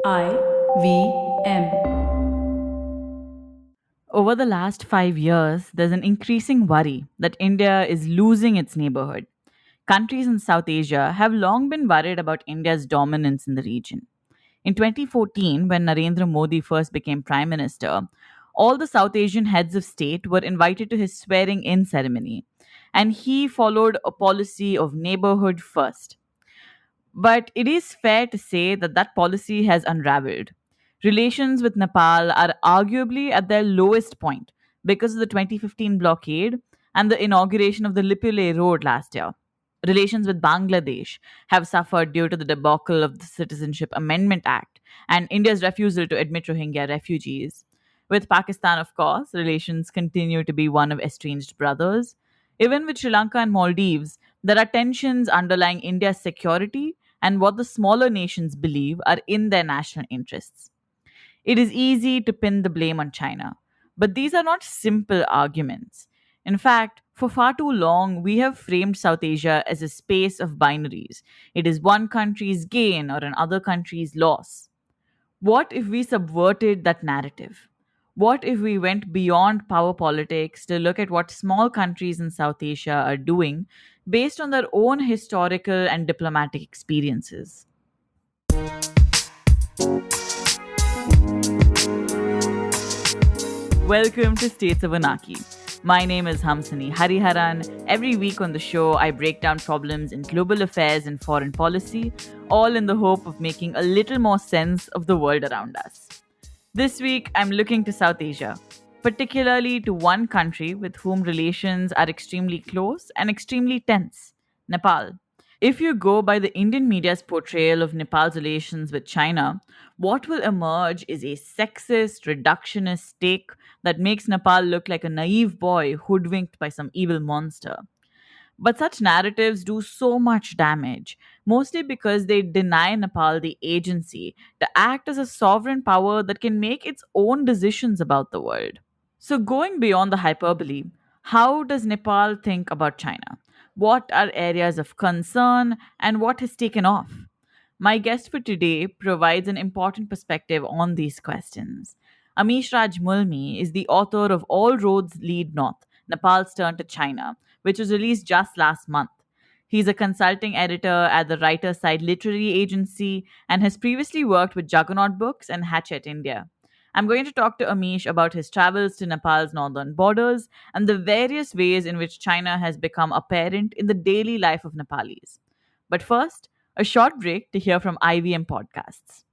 IVM. Over the last 5 years, there's an increasing worry that India is losing its neighborhood. Countries in South Asia have long been worried about India's dominance in the region. In 2014, when Narendra Modi first became Prime Minister, all the South Asian heads of state were invited to his swearing in ceremony, and he followed a policy of neighborhood first. But it is fair to say that that policy has unraveled. Relations with Nepal are arguably at their lowest point because of the 2015 blockade and the inauguration of the Lipule Road last year. Relations with Bangladesh have suffered due to the debacle of the Citizenship Amendment Act and India's refusal to admit Rohingya refugees. With Pakistan, of course, relations continue to be one of estranged brothers. Even with Sri Lanka and Maldives, there are tensions underlying India's security and what the smaller nations believe are in their national interests. It is easy to pin the blame on China, but these are not simple arguments. In fact, for far too long, we have framed South Asia as a space of binaries. It is one country's gain or another country's loss. What if we subverted that narrative? What if we went beyond power politics to look at what small countries in South Asia are doing based on their own historical and diplomatic experiences? Welcome to States of Anarchy. My name is Hamsini Hariharan. Every week on the show, I break down problems in global affairs and foreign policy, all in the hope of making a little more sense of the world around us. This week, I'm looking to South Asia, particularly to one country with whom relations are extremely close and extremely tense: Nepal. If you go by the Indian media's portrayal of Nepal's relations with China, what will emerge is a sexist, reductionist take that makes Nepal look like a naive boy hoodwinked by some evil monster. But such narratives do so much damage, mostly because they deny Nepal the agency to act as a sovereign power that can make its own decisions about the world. So, going beyond the hyperbole, how does Nepal think about China? What are areas of concern and what has taken off? My guest for today provides an important perspective on these questions. Amish Raj Mulmi is the author of All Roads Lead North: Nepal's Turn to China, which was released just last month. He's a consulting editor at the Writer Side Literary Agency and has previously worked with Juggernaut Books and Hachette India. I'm going to talk to Amish about his travels to Nepal's northern borders and the various ways in which China has become apparent in the daily life of Nepalis. But first, a short break to hear from IVM Podcasts.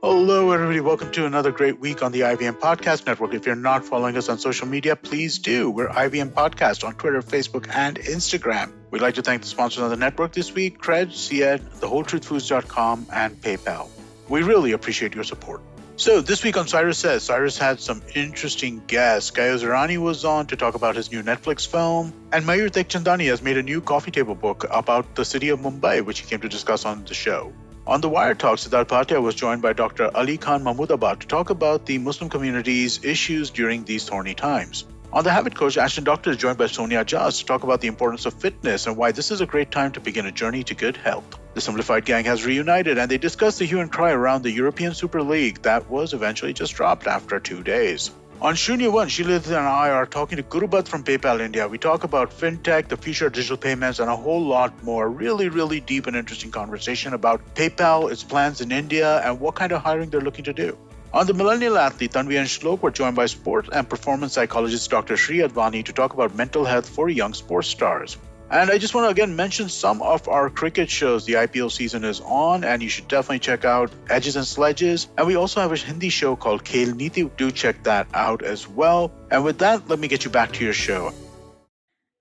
Hello, everybody. Welcome to another great week on the IVM Podcast Network. If you're not following us on social media, please do. We're IVM Podcast on Twitter, Facebook, and Instagram. We'd like to thank the sponsors on the network this week: Cred, Cied, TheWholeTruthFoods.com, and PayPal. We really appreciate your support. So this week on Cyrus Says, Cyrus had some interesting guests. Gayaz Irani was on to talk about his new Netflix film, and Mayur Tekchandani has made a new coffee table book about the city of Mumbai, which he came to discuss on the show. On the Wire Talk, Siddharth Bhatia was joined by Dr. Ali Khan Mahmoodabad to talk about the Muslim community's issues during these thorny times. On The Habit Coach, Ashton Doctor is joined by Sonia Jas to talk about the importance of fitness and why this is a great time to begin a journey to good health. The Simplified Gang has reunited and they discuss the hue and cry around the European Super League that was eventually just dropped after 2 days. On Shunya One, Shilith and I are talking to Gurubat from PayPal India. We talk about fintech, the future of digital payments, and a whole lot more. Really deep and interesting conversation about PayPal, its plans in India, and what kind of hiring they're looking to do. On The Millennial Athlete, Tanvi and Shlok were joined by sport and performance psychologist Dr. Shri Advani to talk about mental health for young sports stars. And I just want to again mention some of our cricket shows. The IPL season is on, and you should definitely check out Edges and Sledges. And we also have a Hindi show called Khel Niti. Do check that out as well. And with that, let me get you back to your show.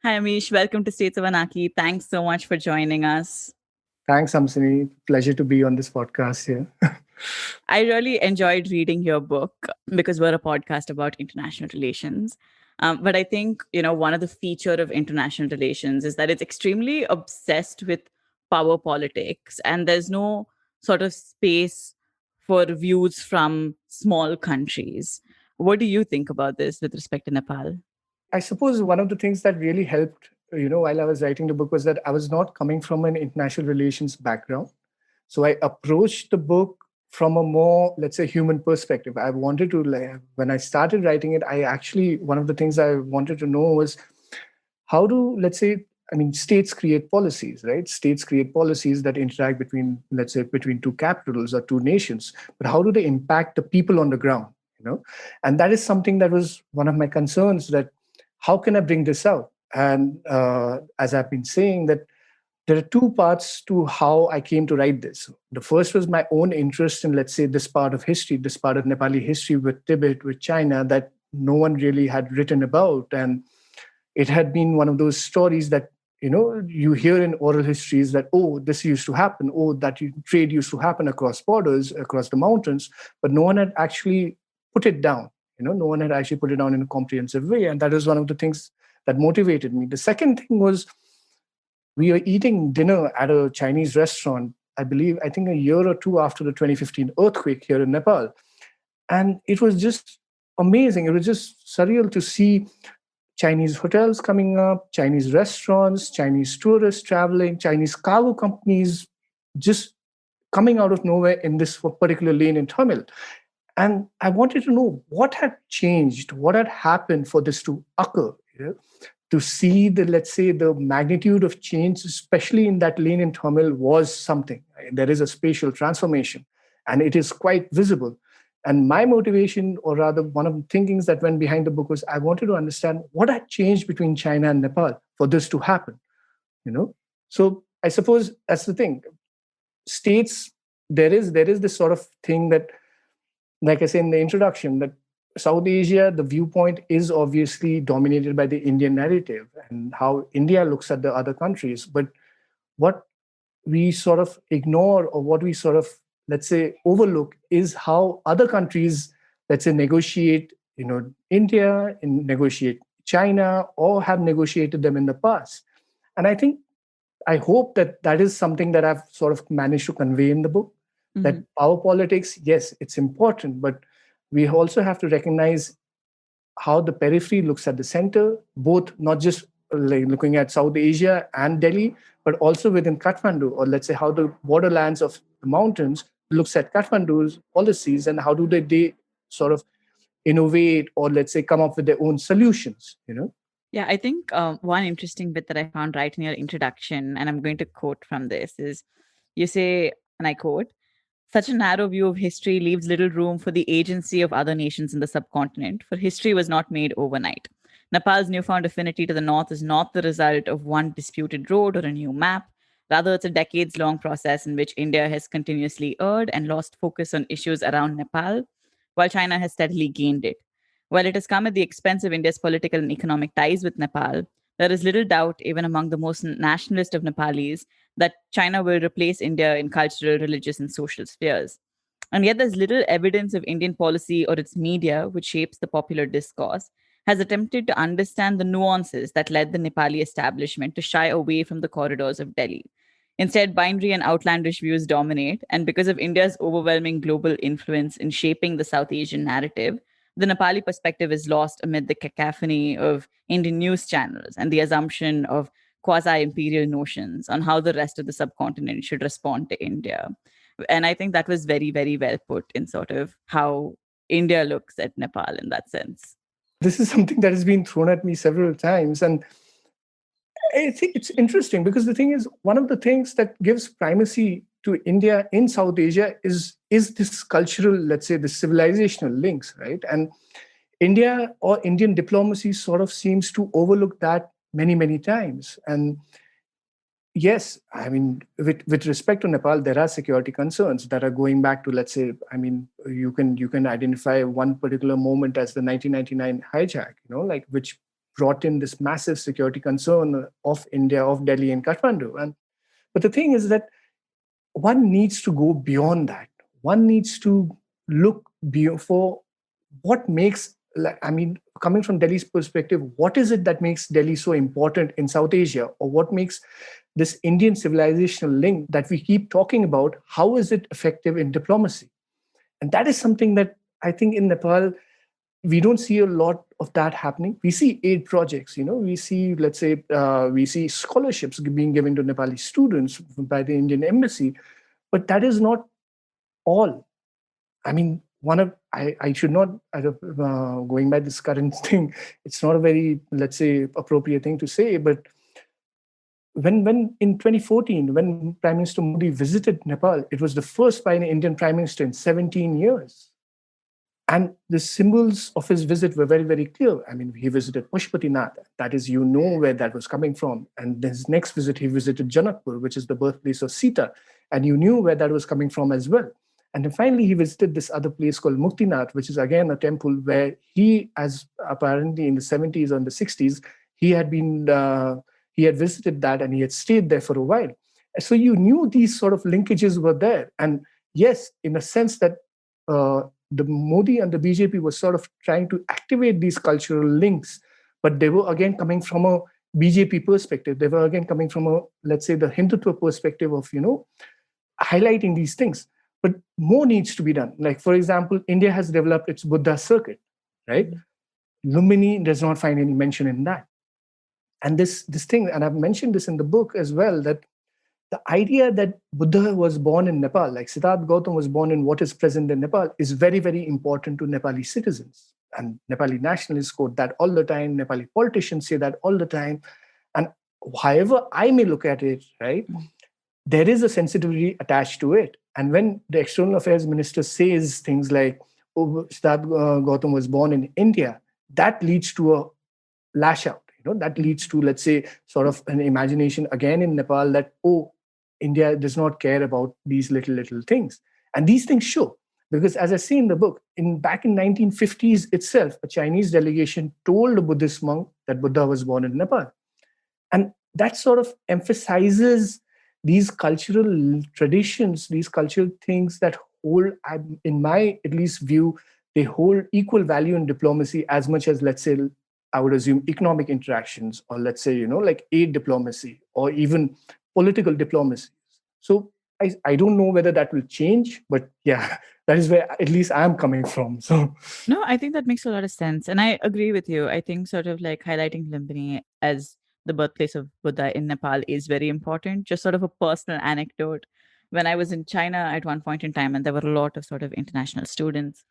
Hi, Amish. Welcome to States of Anarchy. Thanks so much for joining us. Thanks, Hamsini. Pleasure to be on this podcast here. I really enjoyed reading your book because we're a podcast about international relations. But I think, one of the feature of international relations is that it's extremely obsessed with power politics, and there's no sort of space for views from small countries. What do you think about this with respect to Nepal? I suppose one of the things that really helped, while I was writing the book was that I was not coming from an international relations background. So I approached the book from a more, let's say, human perspective. I wanted to, when I started writing it, one of the things I wanted to know was how do, let's say, states create policies, right? States create policies that interact between, let's say, between two capitals or two nations. But how do they impact the people on the ground? And that is something that was one of my concerns. That how can I bring this out? And as I've been saying, that there are two parts to how I came to write this. The first was my own interest in, let's say, this part of history, this part of Nepali history with Tibet, with China, that no one really had written about. And it had been one of those stories that, you hear in oral histories that, oh, this used to happen, oh, that trade used to happen across borders, across the mountains, but no one had actually put it down. No one had actually put it down in a comprehensive way. And that is one of the things that motivated me. The second thing was, we were eating dinner at a Chinese restaurant, I think a year or two after the 2015 earthquake here in Nepal. And it was just amazing. It was just surreal to see Chinese hotels coming up, Chinese restaurants, Chinese tourists traveling, Chinese cargo companies just coming out of nowhere in this particular lane in Tamil. And I wanted to know what had changed, what had happened for this to occur, to see the, let's say, the magnitude of change, especially in that lane in Tamil, was something. There is a spatial transformation, and it is quite visible. And my motivation, or rather one of the thinkings that went behind the book, was I wanted to understand what had changed between China and Nepal for this to happen. So I suppose that's the thing. States, there is this sort of thing that, like I say in the introduction, that South Asia, the viewpoint is obviously dominated by the Indian narrative and how India looks at the other countries. But what we sort of ignore, or what we sort of, let's say, overlook, is how other countries, let's say, negotiate, India, and negotiate China, or have negotiated them in the past. And I hope that is something that I've sort of managed to convey in the book, that power politics, yes, it's important, but we also have to recognize how the periphery looks at the center, both not just like looking at South Asia and Delhi, but also within Kathmandu, or let's say how the borderlands of the mountains looks at Kathmandu's policies, and how do they sort of innovate, or let's say come up with their own solutions, Yeah, I think one interesting bit that I found right in your introduction, and I'm going to quote from this, is you say, and I quote, "Such a narrow view of history leaves little room for the agency of other nations in the subcontinent, for history was not made overnight. Nepal's newfound affinity to the north is not the result of one disputed road or a new map. Rather, it's a decades long process in which India has continuously erred and lost focus on issues around Nepal, while China has steadily gained it. While it has come at the expense of India's political and economic ties with Nepal, there is little doubt, even among the most nationalist of Nepalis, that China will replace India in cultural, religious, and social spheres. And yet, there's little evidence of Indian policy or its media, which shapes the popular discourse, has attempted to understand the nuances that led the Nepali establishment to shy away from the corridors of Delhi. Instead, binary and outlandish views dominate, and because of India's overwhelming global influence in shaping the South Asian narrative, the Nepali perspective is lost amid the cacophony of Indian news channels and the assumption of quasi imperial notions on how the rest of the subcontinent should respond to India. And I think that was very, very well put in sort of how India looks at Nepal in that sense. This is something that has been thrown at me several times. And I think it's interesting because the thing is, one of the things that gives primacy to India in South Asia is this cultural, let's say, the civilizational links, right? And India or Indian diplomacy sort of seems to overlook that many, many times. And yes, with respect to Nepal, there are security concerns that are going back to, let's say, you can identify one particular moment as the 1999 hijack, which brought in this massive security concern of India, of Delhi and Kathmandu. But the thing is that one needs to go beyond that. One needs to look for what makes, coming from Delhi's perspective, what is it that makes Delhi so important in South Asia? Or what makes this Indian civilizational link that we keep talking about, how is it effective in diplomacy? And that is something that I think in Nepal, we don't see a lot of that happening. We see aid projects, we see, let's say, we see scholarships being given to Nepali students by the Indian embassy. But that is not all. I mean, I should not, going by this current thing, it's not a very, let's say, appropriate thing to say, but when in 2014, when Prime Minister Modi visited Nepal, it was the first by an Indian Prime Minister in 17 years. And the symbols of his visit were very, very clear. I mean, he visited Pushpatinath. That is, you know where that was coming from. And his next visit, he visited Janakpur, which is the birthplace of Sita. And you knew where that was coming from as well. And then finally, he visited this other place called Muktinath, which is again a temple where he, as apparently in the 70s or in the 60s, he had been, he had visited that and he had stayed there for a while. So you knew these sort of linkages were there. And yes, in a sense that the Modi and the BJP was sort of trying to activate these cultural links, but they were again coming from a BJP perspective. They were again coming from a, let's say, the Hindutva perspective of, highlighting these things. But more needs to be done. Like, for example, India has developed its Buddha circuit, right? Lumbini does not find any mention in that. And this thing, and I've mentioned this in the book as well, that the idea that Buddha was born in Nepal, like Siddhartha Gautam was born in what is present in Nepal, is very, very important to Nepali citizens. And Nepali nationalists quote that all the time. Nepali politicians say that all the time. And however I may look at it, right, there is a sensitivity attached to it. And when the External Affairs Minister says things like, oh, Siddhartha Gautam was born in India, that leads to a lash out. That leads to, let's say, sort of an imagination again in Nepal that, oh, India does not care about these little things. And these things show. Because as I say in the book, back in 1950s itself, a Chinese delegation told a Buddhist monk that Buddha was born in Nepal. And that sort of emphasizes these cultural traditions, these cultural things that hold, in my at least view, they hold equal value in diplomacy as much as, let's say, I would assume economic interactions, or let's say, like aid diplomacy or even political diplomacy. So I don't know whether that will change, but yeah, that is where at least I'm coming from. So No, I think that makes a lot of sense. And I agree with you. I think sort of like highlighting Lumbini as the birthplace of Buddha in Nepal is very important. Just sort of a personal anecdote. When I was in China at one point in time, and there were a lot of sort of international students,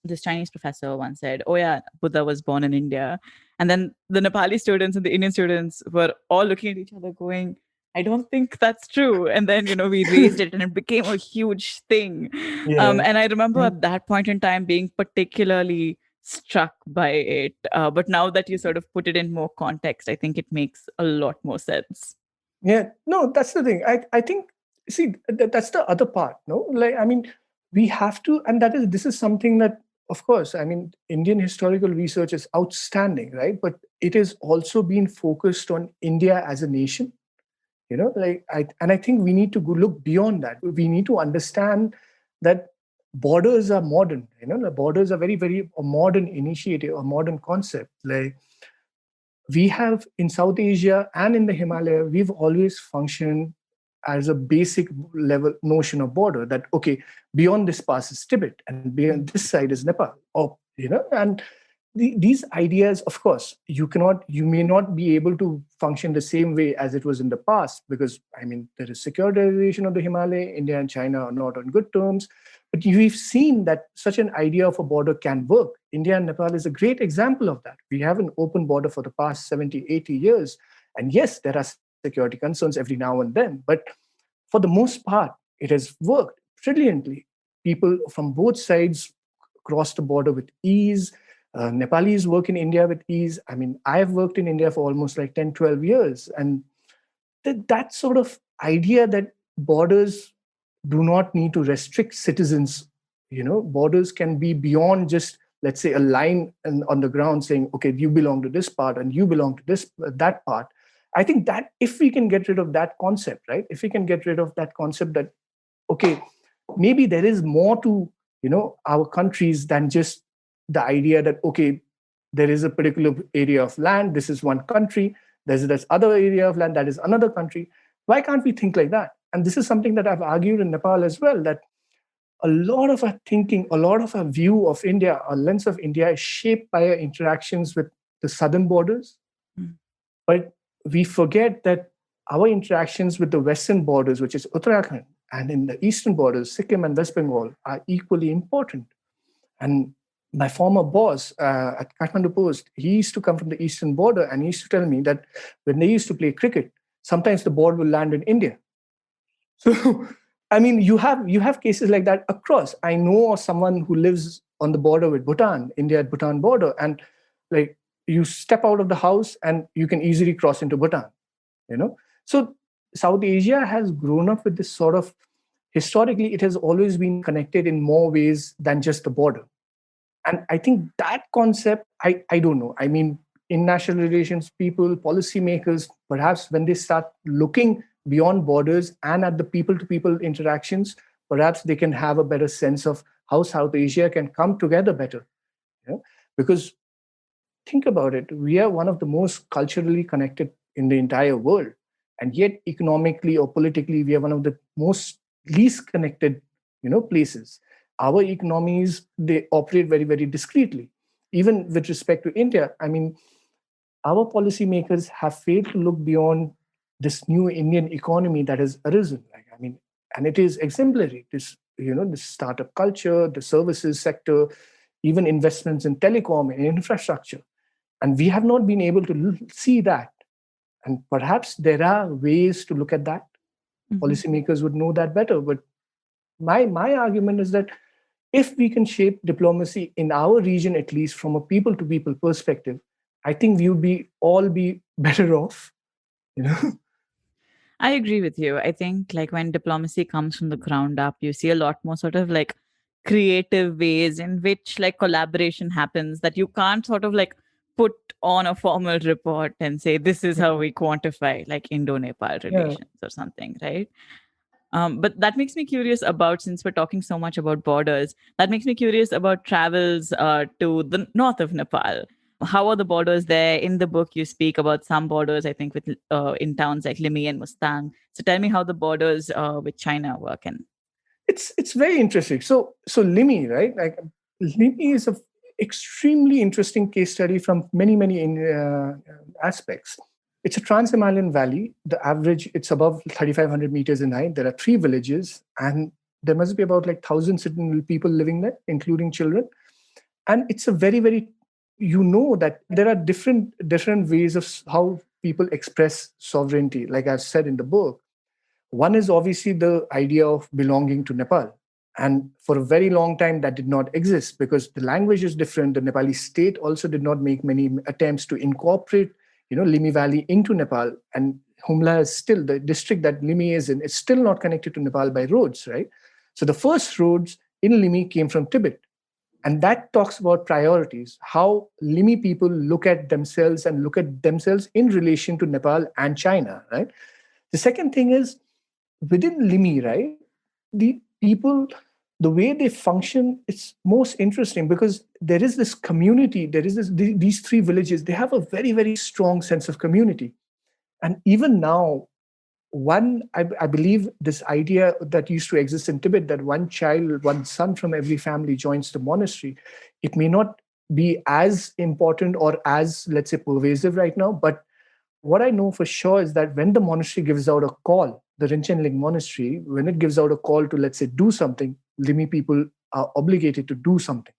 this Chinese professor once said, "Oh, yeah, Buddha was born in India." And then the Nepali students and the Indian students were all looking at each other going, "I don't think that's true." And then, we raised it and it became a huge thing. yeah. And I remember at that point in time being particularly struck by it. But now that you sort of put it in more context, I think it makes a lot more sense. Yeah, no, that's the thing. I think, see, that's the other part, no? Like, I mean, we have to, and this is something that, of course, I mean, Indian historical research is outstanding, right? But it is also been focused on India as a nation, I think we need to look beyond that. We need to understand that borders are modern, the borders are very, very a modern initiative, a modern concept. Like, we have in South Asia and in the Himalaya, we've always functioned as a basic level notion of border that, okay, beyond this pass is Tibet and beyond this side is Nepal. Or, and these ideas, of course, you may not be able to function the same way as it was in the past, because, I mean, there is securitization of the Himalaya. India and China are not on good terms. But we've seen that such an idea of a border can work. India and Nepal is a great example of that. We have an open border for the past 70, 80 years. And yes, there are security concerns every now and then. But for the most part, it has worked brilliantly. People from both sides cross the border with ease. Nepalis work in India with ease. I mean, I've worked in India for almost like 10, 12 years. And that sort of idea that borders do not need to restrict citizens, borders can be beyond just, let's say, a line on the ground saying, okay, you belong to this part and you belong to that part. I think that if we can get rid of that concept, right? If we can get rid of that concept that, okay, maybe there is more to, our countries than just the idea that, okay, there is a particular area of land, this is one country, there's this other area of land, that is another country. Why can't we think like that? And this is something that I've argued in Nepal as well, that a lot of our thinking, a lot of our view of India, our lens of India is shaped by our interactions with the southern borders. But we forget that our interactions with the western borders, which is Uttarakhand and in the eastern borders, Sikkim and West Bengal are equally important. And my former boss at Kathmandu Post, he used to come from the eastern border, and he used to tell me that when they used to play cricket, sometimes the ball will land in India. So, I mean, you have cases like that across. I know of someone who lives on the border with Bhutan, India at Bhutan border, and like you step out of the house and you can easily cross into Bhutan. So South Asia has grown up with this sort of, historically, it has always been connected in more ways than just the border. And I think that concept, I don't know. I mean, international relations people, policymakers, perhaps when they start looking beyond borders and at the people to people interactions, perhaps they can have a better sense of how South Asia can come together better. Because think about it, we are one of the most culturally connected in the entire world. And yet, economically or politically, we are one of the most least connected, places. Our economies, they operate very, very discreetly. Even with respect to India, I mean, our policymakers have failed to look beyond this new Indian economy that has arisen. Like, I mean, and it is exemplary. This startup culture, the services sector, even investments in telecom and infrastructure. And we have not been able to see that. And perhaps there are ways to look at that. Policymakers would know that better. But my argument is that if we can shape diplomacy in our region, at least from a people to people perspective, I think we would all be better off. I agree with you. I think like when diplomacy comes from the ground up, you see a lot more sort of like creative ways in which like collaboration happens that you can't sort of like put on a formal report and say this is how we quantify like Indo-Nepal Yeah. relations or something, right? But that makes me curious about, since we're talking so much about borders, that makes me curious about travels to the north of Nepal. How are the borders there? In the book, you speak about some borders, I think, with in towns like Limi and Mustang. So tell me how the borders with China work. And It's very interesting. So Limi, right? Like Limi is a extremely interesting case study from many aspects. It's a trans-Himalayan valley. The average, it's above 3,500 meters in height. There are 3 villages, and there must be about like 1,000 people living there, including children. And it's a very, very, that there are different ways of how people express sovereignty, like I've said in the book. One is obviously the idea of belonging to Nepal. And for a very long time, that did not exist because the language is different. The Nepali state also did not make many attempts to incorporate, Limi Valley into Nepal. And Humla is still, the district that Limi is in, is still not connected to Nepal by roads, right? So the first roads in Limi came from Tibet. And that talks about priorities, how Limi people look at themselves and look at themselves in relation to Nepal and China, right? The second thing is, within Limi, right, the people, the way they function, it's most interesting because there is this community, there is these 3 villages, they have a very, very strong sense of community. And even now, I believe this idea that used to exist in Tibet, that one child, one son from every family joins the monastery, it may not be as important or as, let's say, pervasive right now, but what I know for sure is that when the monastery gives out a call, the Rinchen monastery, when it gives out a call to, let's say, do something, Limi people are obligated to do something.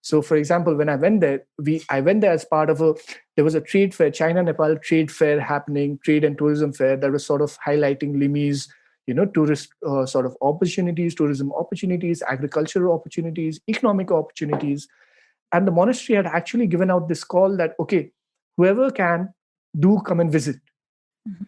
So, for example, when I went there, I went there as part of there was a trade fair, China-Nepal trade fair happening, trade and tourism fair that was sort of highlighting Limi's, tourist sort of opportunities, tourism opportunities, agricultural opportunities, economic opportunities. And the monastery had actually given out this call that, okay, whoever can, do come and visit.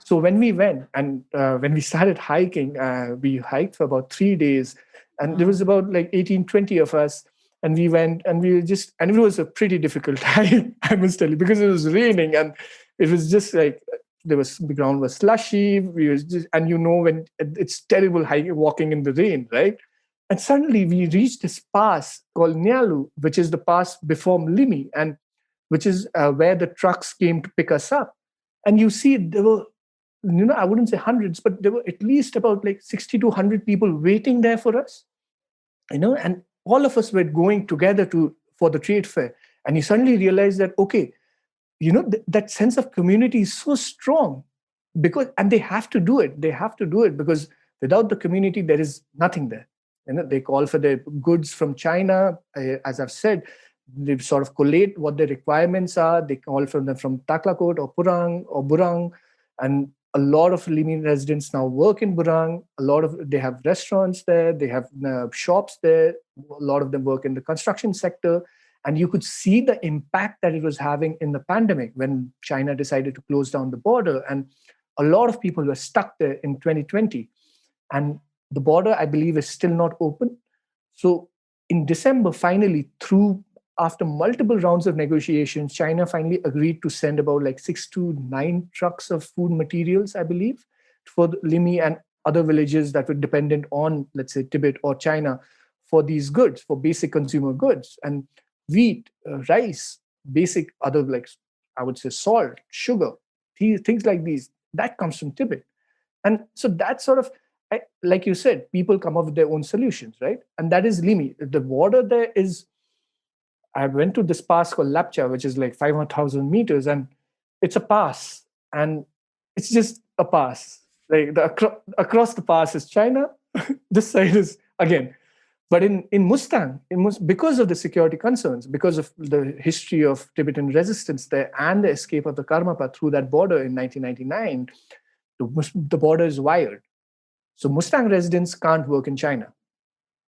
So when we went and when we started hiking, we hiked for about 3 days, and there was about like 18, 20 of us. And we went and and it was a pretty difficult hike, I must tell you, because it was raining and it was just like, the ground was slushy. And when it's terrible hiking, walking in the rain, right? And suddenly we reached this pass called Nyalu, which is the pass before Limi, and which is where the trucks came to pick us up. And you see, there were, I wouldn't say hundreds, but there were at least about like 60 to 100 people waiting there for us, and all of us were going together for the trade fair. And you suddenly realize that, okay, that sense of community is so strong and they have to do it. They have to do it because Without the community, there is nothing there. They call for their goods from China. As I've said, they sort of collate what their requirements are. They call for them from Taklakot or Purang or Burang, and a lot of Limi residents now work in Burang. They have restaurants there. They have shops there. A lot of them work in the construction sector, and you could see the impact that it was having in the pandemic when China decided to close down the border, and a lot of people were stuck there in 2020. And the border, I believe, is still not open. So in December, finally, after multiple rounds of negotiations, China finally agreed to send about like 6 to 9 trucks of food materials, I believe, for Limi and other villages that were dependent on, let's say, Tibet or China for these goods, for basic consumer goods. And wheat, rice, basic other, like, I would say, salt, sugar, things like these, that comes from Tibet. And so that sort of, like you said, people come up with their own solutions, right? And that is Limi. The border there is, I went to this pass called Lapcha, which is like 500,000 meters, and it's a pass. And it's just a pass. Like across the pass is China. This side is, again. But in Mustang, because of the security concerns, because of the history of Tibetan resistance there and the escape of the Karmapa through that border in 1999, the border is wired. So Mustang residents can't work in China.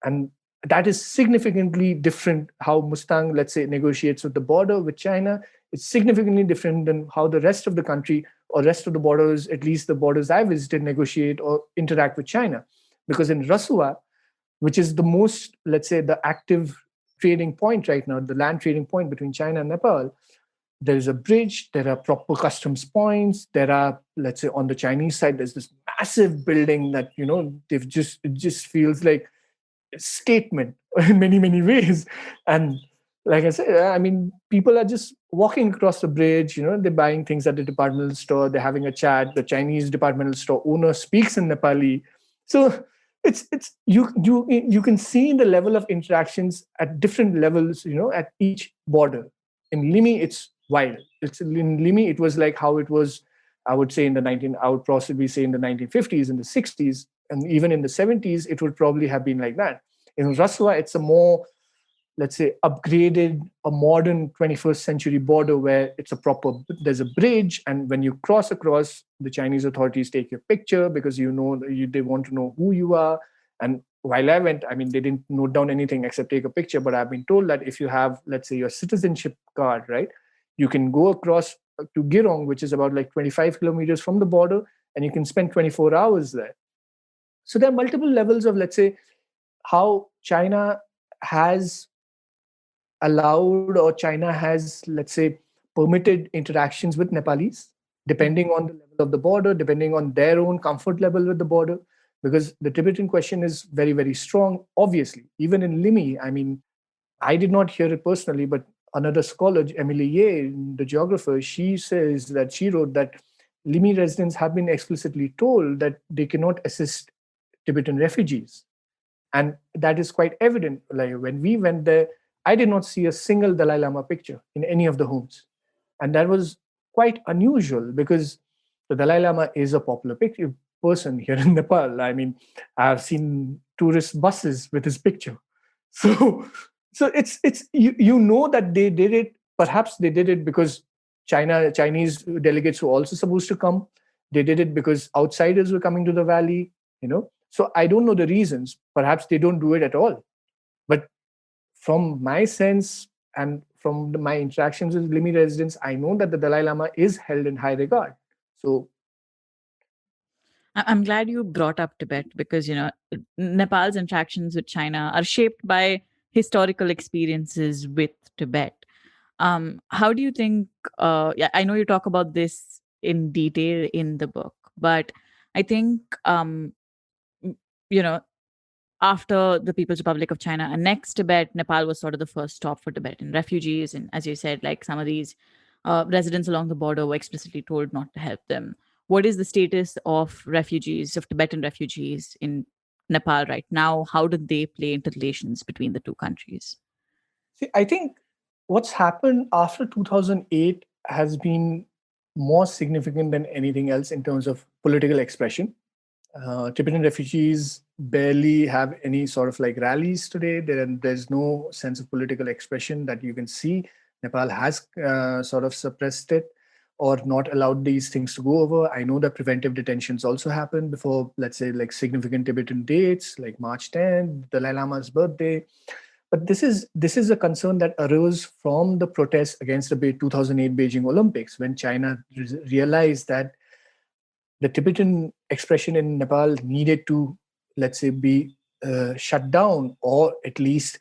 And that is significantly different how Mustang, let's say, negotiates with the border with China. It's significantly different than how the rest of the country or rest of the borders, at least the borders I visited, negotiate or interact with China. Because in Rasua, which is the most, let's say, the active trading point right now, the land trading point between China and Nepal, there is a bridge, there are proper customs points, there are, let's say, on the Chinese side, there's this massive building that, it just feels like a statement in many, many ways. And like I said, I mean, people are just walking across the bridge, they're buying things at the departmental store, they're having a chat, the Chinese departmental store owner speaks in Nepali. So it's you can see the level of interactions at different levels, at each border. In Limi, it's wild. In Limi, it was like how it was, I would say I would possibly say in the 1950s, in the 60s, and even in the 70s, it would probably have been like that. In Rasua, it's a more, let's say, upgraded, a modern 21st century border where there's a bridge, and when you cross across, the Chinese authorities take your picture because they want to know who you are. And while I went, I mean, they didn't note down anything except take a picture, but I've been told that if you have, let's say, your citizenship card, right, you can go across to Girong, which is about like 25 kilometers from the border, and you can spend 24 hours there. So there are multiple levels of, let's say, how China has allowed, or China has, let's say, permitted interactions with Nepalis, depending on the level of the border, depending on their own comfort level with the border, because the Tibetan question is very, very strong, obviously. Even in Limi, I mean, I did not hear it personally, but another scholar, Emily Ye, the geographer, she wrote that Limi residents have been explicitly told that they cannot assist Tibetan refugees. And that is quite evident. Like when we went there, I did not see a single Dalai Lama picture in any of the homes. And that was quite unusual because the Dalai Lama is a popular person here in Nepal. I mean, I've seen tourist buses with his picture. So it's that they did it. Perhaps they did it because Chinese delegates were also supposed to come. They did it because outsiders were coming to the valley, So I don't know the reasons. Perhaps they don't do it at all. But from my sense and from my interactions with Limi residents, I know that the Dalai Lama is held in high regard. So I'm glad you brought up Tibet because, Nepal's interactions with China are shaped by historical experiences with Tibet. How do you think, I know you talk about this in detail in the book, but I think, after the People's Republic of China annexed Tibet, Nepal was sort of the first stop for Tibetan refugees. And as you said, like some of these residents along the border were explicitly told not to help them. What is the status of Tibetan refugees in Nepal right now? How did they play into relations between the two countries? See, I think what's happened after 2008 has been more significant than anything else in terms of political expression. Tibetan refugees barely have any sort of like rallies today. There's no sense of political expression that you can see. Nepal has sort of suppressed it or not allowed these things to go over. I know that preventive detentions also happen before, let's say, like significant Tibetan dates, like March 10th, Dalai Lama's birthday. But this is a concern that arose from the protests against the 2008 Beijing Olympics, when China realized that the Tibetan expression in Nepal needed to, let's say, be shut down, or at least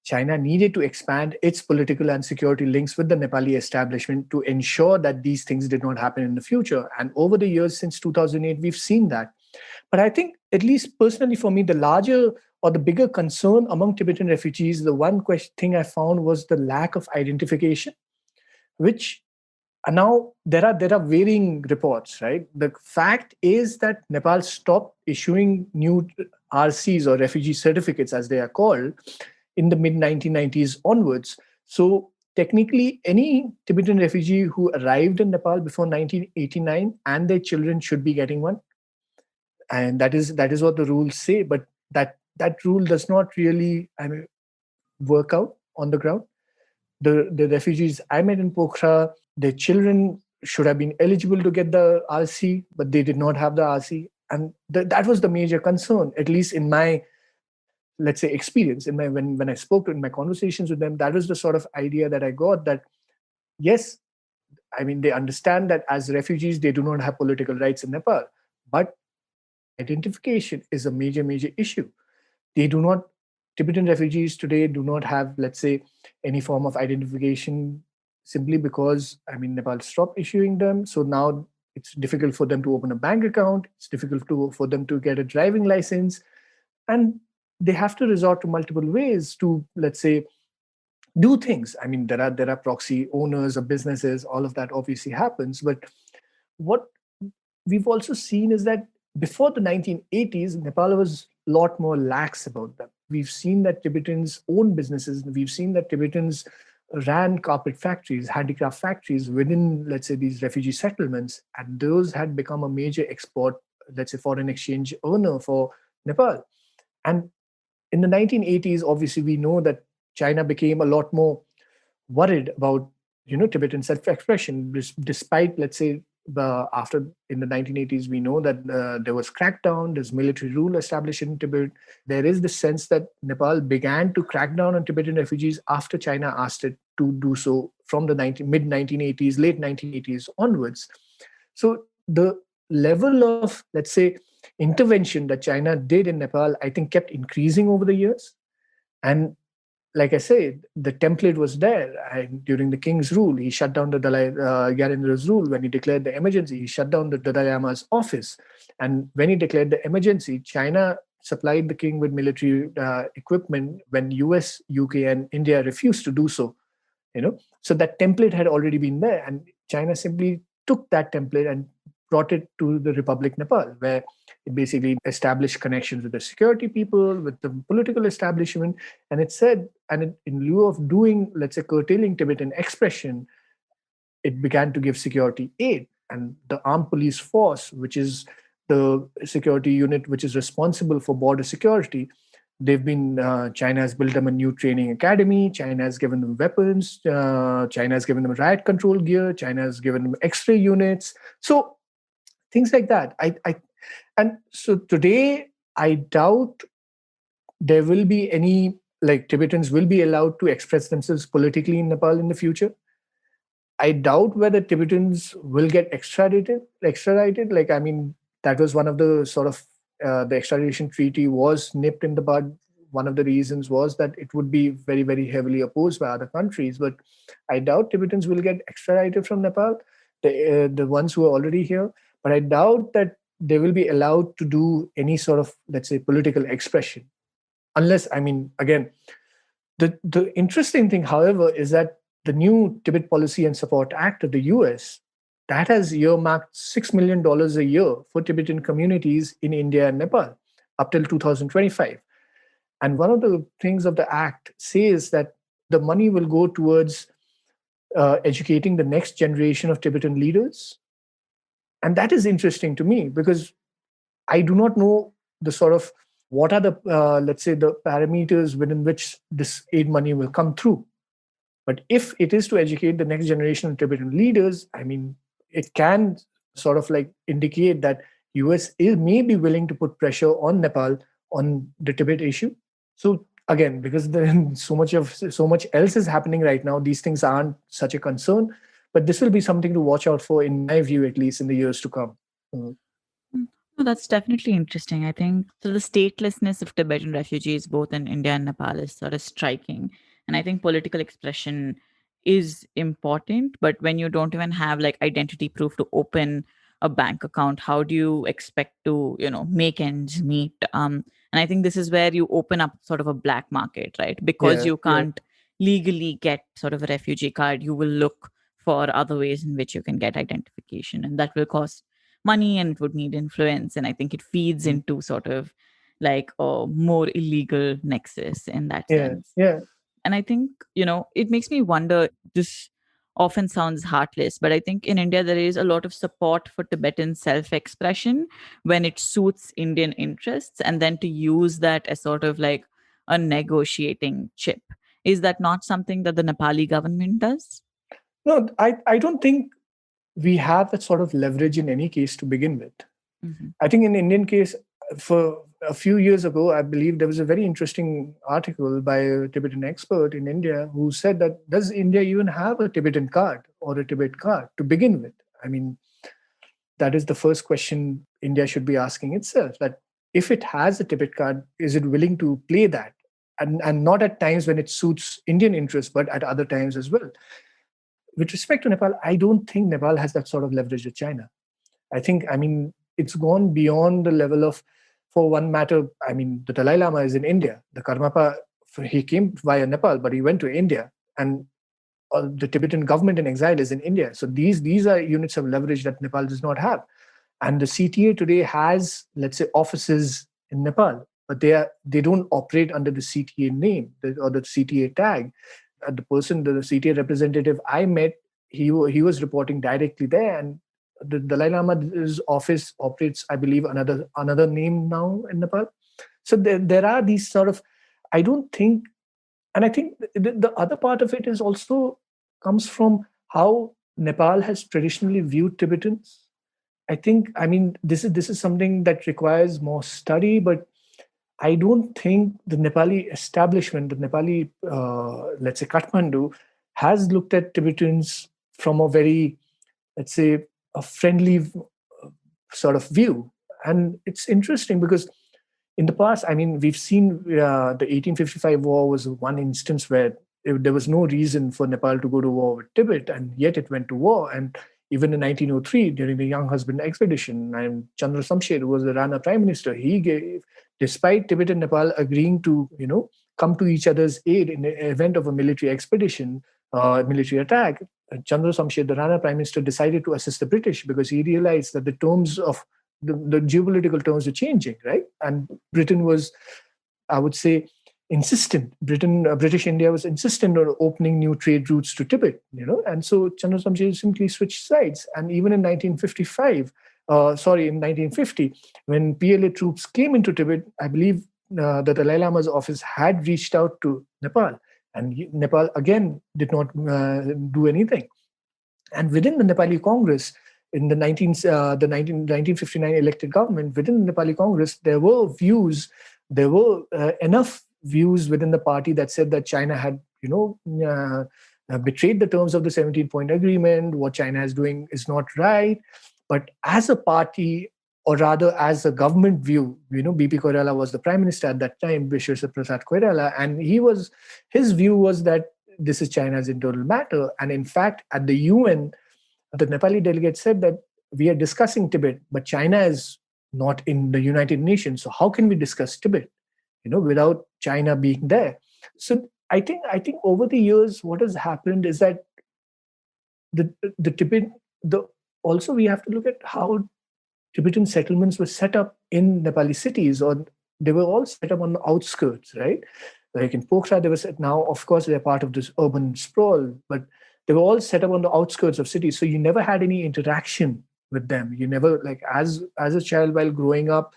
China needed to expand its political and security links with the Nepali establishment to ensure that these things did not happen in the future. And over the years since 2008, we've seen that. But I think, at least personally for me, the larger or the bigger concern among Tibetan refugees, the one thing I found was the lack of identification, which now there are varying reports, right? The fact is that Nepal stopped issuing new RCs, or refugee certificates as they are called, in the mid 1990s onwards. So technically, any Tibetan refugee who arrived in Nepal before 1989 and their children should be getting one, and that is what the rules say. But that rule does not really, I mean, work out on the ground. The refugees I met in Pokhara, their children should have been eligible to get the RC, but they did not have the RC. And that was the major concern, at least in my, let's say, experience. In my when I spoke to in my conversations with them, that was the sort of idea that I got, that yes, I mean, they understand that as refugees, they do not have political rights in Nepal, but identification is a major issue. They do not, Tibetan refugees today do not have, let's say, any form of identification, simply because, I mean, Nepal stopped issuing them. So now it's difficult for them to open a bank account. It's difficult for them to get a driving license. And they have to resort to multiple ways to, let's say, do things. I mean, there are proxy owners of businesses, all of that obviously happens. But what we've also seen is that before the 1980s, Nepal was a lot more lax about them. We've seen that Tibetans own businesses. We've seen that Tibetans ran carpet factories, handicraft factories within, let's say, these refugee settlements. And those had become a major export, let's say, foreign exchange earner for Nepal. And in the 1980s, obviously, we know that China became a lot more worried about, Tibetan self-expression, despite, let's say, after in the 1980s, we know that there was crackdown, there's military rule established in Tibet. There is the sense that Nepal began to crack down on Tibetan refugees after China asked it to do so from the mid 1980s, late 1980s onwards. So the level of, let's say, intervention that China did in Nepal, I think, kept increasing over the years. And like I said, the template was there. During the king's rule, he shut down the Dalai Gyarendra's rule. When he declared the emergency, he shut down the Dalai Lama's office. And when he declared the emergency, China supplied the king with military equipment when US, UK, and India refused to do so. So that template had already been there, and China simply took that template and brought it to the Republic Nepal, where it basically established connections with the security people, with the political establishment. And it said, in lieu of doing, let's say, curtailing Tibetan expression, it began to give security aid. And the armed police force, which is the security unit which is responsible for border security, China has built them a new training academy. China has given them weapons. China has given them riot control gear. China has given them X-ray units. So things like that. And so today, I doubt there will be any, like, Tibetans will be allowed to express themselves politically in Nepal in the future. I doubt whether Tibetans will get extradited. Like, I mean, that was one of the sort of, the extradition treaty was nipped in the bud. One of the reasons was that it would be very, very heavily opposed by other countries. But I doubt Tibetans will get extradited from Nepal, the ones who are already here. But I doubt that they will be allowed to do any sort of, let's say, political expression. Unless, I mean, again, the interesting thing, however, is that the new Tibet Policy and Support Act of the US, that has earmarked $6 million a year for Tibetan communities in India and Nepal up till 2025. And one of the things of the act says that the money will go towards educating the next generation of Tibetan leaders. And that is interesting to me, because I do not know the sort of what are the let's say the parameters within which this aid money will come through. But if it is to educate the next generation of Tibetan leaders, I mean, it can sort of like indicate that may be willing to put pressure on Nepal on the Tibet issue. So again, because then so much else is happening right now, these things aren't such a concern. But this will be something to watch out for, in my view, at least in the years to come. Mm. No, that's definitely interesting. I think so. The statelessness of Tibetan refugees, both in India and Nepal, is sort of striking. And I think political expression is important. But when you don't even have like identity proof to open a bank account, how do you expect to, make ends meet? And I think this is where you open up sort of a black market, right? Because Yeah, you yeah, can't legally get sort of a refugee card, you will look for other ways in which you can get identification, and that will cost money and it would need influence. And I think it feeds mm, into sort of like a more illegal nexus in that yeah, sense. yeah. And I think, it makes me wonder, this often sounds heartless, but I think in India there is a lot of support for Tibetan self expression when it suits Indian interests, and then to use that as sort of like a negotiating chip. Is that not something that the Nepali government does? No, I don't think we have that sort of leverage in any case to begin with. Mm-hmm. I think in the Indian case, for a few years ago, I believe there was a very interesting article by a Tibetan expert in India who said that does India even have a Tibetan card or a Tibet card to begin with? I mean, that is the first question India should be asking itself. That if it has a Tibet card, is it willing to play that? And not at times when it suits Indian interests, but at other times as well. With respect to Nepal, I don't think Nepal has that sort of leverage with China. I mean, it's gone beyond the level of, for one matter, I mean, the Dalai Lama is in India. The Karmapa, he came via Nepal, but he went to India. And the Tibetan government in exile is in India. So these are units of leverage that Nepal does not have. And the CTA today has, let's say, offices in Nepal, but they don't operate under the CTA name or the CTA tag. The CTA representative I met, he was reporting directly there, and the Dalai Lama's office operates, I believe, another name now in Nepal. So there are these sort of, I don't think, and I think the other part of it is also comes from how Nepal has traditionally viewed Tibetans. I mean, this is something that requires more study, but I don't think the Nepali establishment, the Nepali, let's say Kathmandu, has looked at Tibetans from a very, let's say, a friendly sort of view. And it's interesting because in the past, I mean, we've seen the 1855 war was one instance where there was no reason for Nepal to go to war with Tibet, and yet it went to war. And even in 1903, during the Young Husband expedition, and Chandra Samshed, who was the Rana prime minister, he gave, despite Tibet and Nepal agreeing to, come to each other's aid in the event of a military expedition, military attack, Chandra Samshed, the Rana prime minister, decided to assist the British because he realized that the terms of the geopolitical terms were changing, right? And Britain was, I would say, insistent. British India was insistent on opening new trade routes to Tibet, and so Chandra Samshed simply switched sides. And even in 1955, in 1950, when PLA troops came into Tibet, I believe the Dalai Lama's office had reached out to Nepal, and Nepal again did not do anything. And within the Nepali Congress, in the 1959 elected government, within the Nepali Congress, there were enough views within the party that said that China had, betrayed the terms of the 17-point agreement. What China is doing is not right. But as a party, or rather as a government view, BP Koirala was the prime minister at that time, Vishweswar Prasad Koirala, and his view was that this is China's internal matter. And in fact, at the UN, the Nepali delegate said that we are discussing Tibet, but China is not in the United Nations. So how can we discuss Tibet, without China being there? So I think over the years, what has happened is that the Tibet, also we have to look at how Tibetan settlements were set up in Nepali cities, or they were all set up on the outskirts, right? Like in Pokhara, they were set. Now, of course, they're part of this urban sprawl, but they were all set up on the outskirts of cities. So you never had any interaction with them. You never, like, as a child while growing up,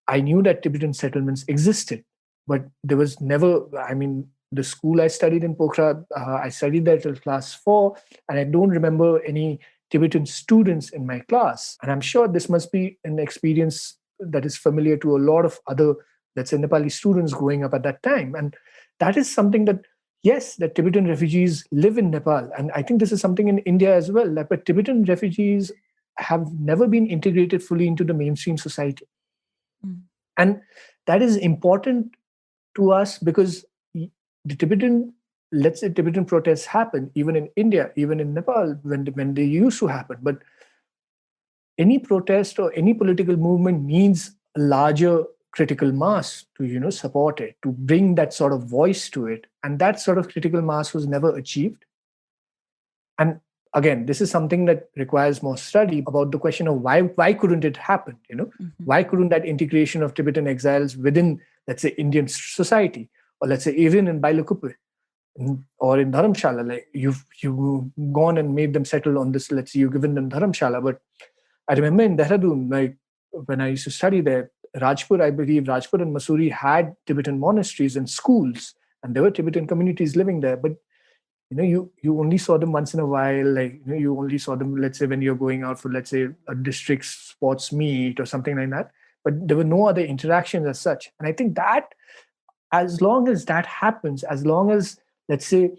I knew that Tibetan settlements existed, but there was never, I mean, the school I studied in Pokhara, I studied there till class 4, and I don't remember any Tibetan students in my class. And I'm sure this must be an experience that is familiar to a lot of other, let's say, Nepali students growing up at that time. And that is something that, yes, that Tibetan refugees live in Nepal. And I think this is something in India as well. Like, but Tibetan refugees have never been integrated fully into the mainstream society. Mm. And that is important to us because the Tibetan, let's say, Tibetan protests happen even in India, even in Nepal, when they used to happen. But any protest or any political movement needs a larger critical mass to, support it, to bring that sort of voice to it. And that sort of critical mass was never achieved. And again, this is something that requires more study about the question of why couldn't it happen? Why couldn't that integration of Tibetan exiles within, let's say, Indian society, or let's say even in Bailakuppe or in Dharamshala, like you've gone and made them settle on this, let's say you've given them Dharamshala. But I remember in Dehradun, like when I used to study there, Rajpur, I believe Rajpur and Mussoorie had Tibetan monasteries and schools, and there were Tibetan communities living there. But you only saw them once in a while, like you only saw them, let's say, when you're going out for, let's say, a district sports meet or something like that. But there were no other interactions as such. And I think that as long as that happens, as long as, let's say,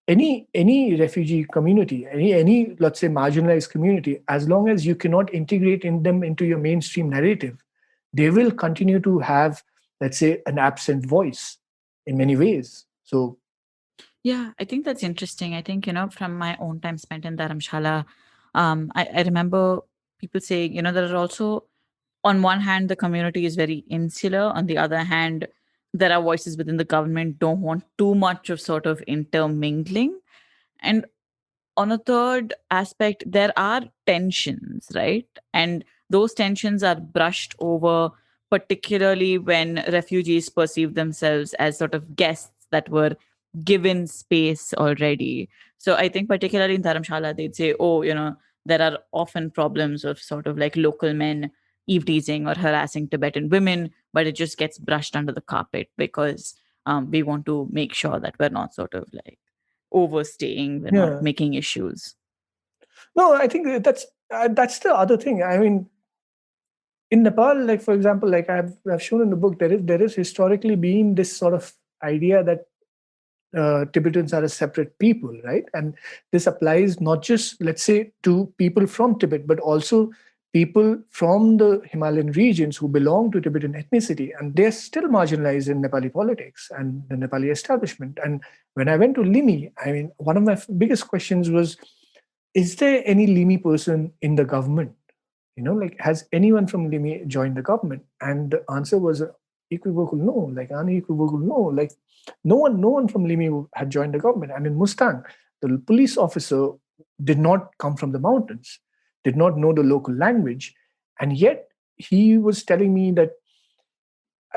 any refugee community, any let's say marginalized community, as long as you cannot integrate them into your mainstream narrative, they will continue to have, let's say, an absent voice in many ways. So yeah, I think that's interesting. I think, from my own time spent in Dharamshala, I remember people saying, there are also, on one hand, the community is very insular. On the other hand, there are voices within the government don't want too much of sort of intermingling. And on a third aspect, there are tensions, right? And those tensions are brushed over, particularly when refugees perceive themselves as sort of guests that were given space already. So I think, particularly in Dharamshala, they'd say, oh, there are often problems of sort of like local men eavesdropping or harassing Tibetan women, but it just gets brushed under the carpet because we want to make sure that we're not sort of like overstaying, we're not yeah, making issues. no, I think that's the other thing. I mean, in Nepal, like for example, like I've shown in the book, there is historically been this sort of idea that Tibetans are a separate people, right? And this applies not just, let's say, to people from Tibet, but also people from the Himalayan regions who belong to Tibetan ethnicity, and they're still marginalized in Nepali politics and the Nepali establishment. And when I went to Limi, I mean, one of my biggest questions was, is there any Limi person in the government? Like, has anyone from Limi joined the government? And the answer was equivocal no, like unequivocal no. Like, no one from Limi had joined the government. And in Mustang, the police officer did not come from the mountains, did not know the local language. And yet he was telling me that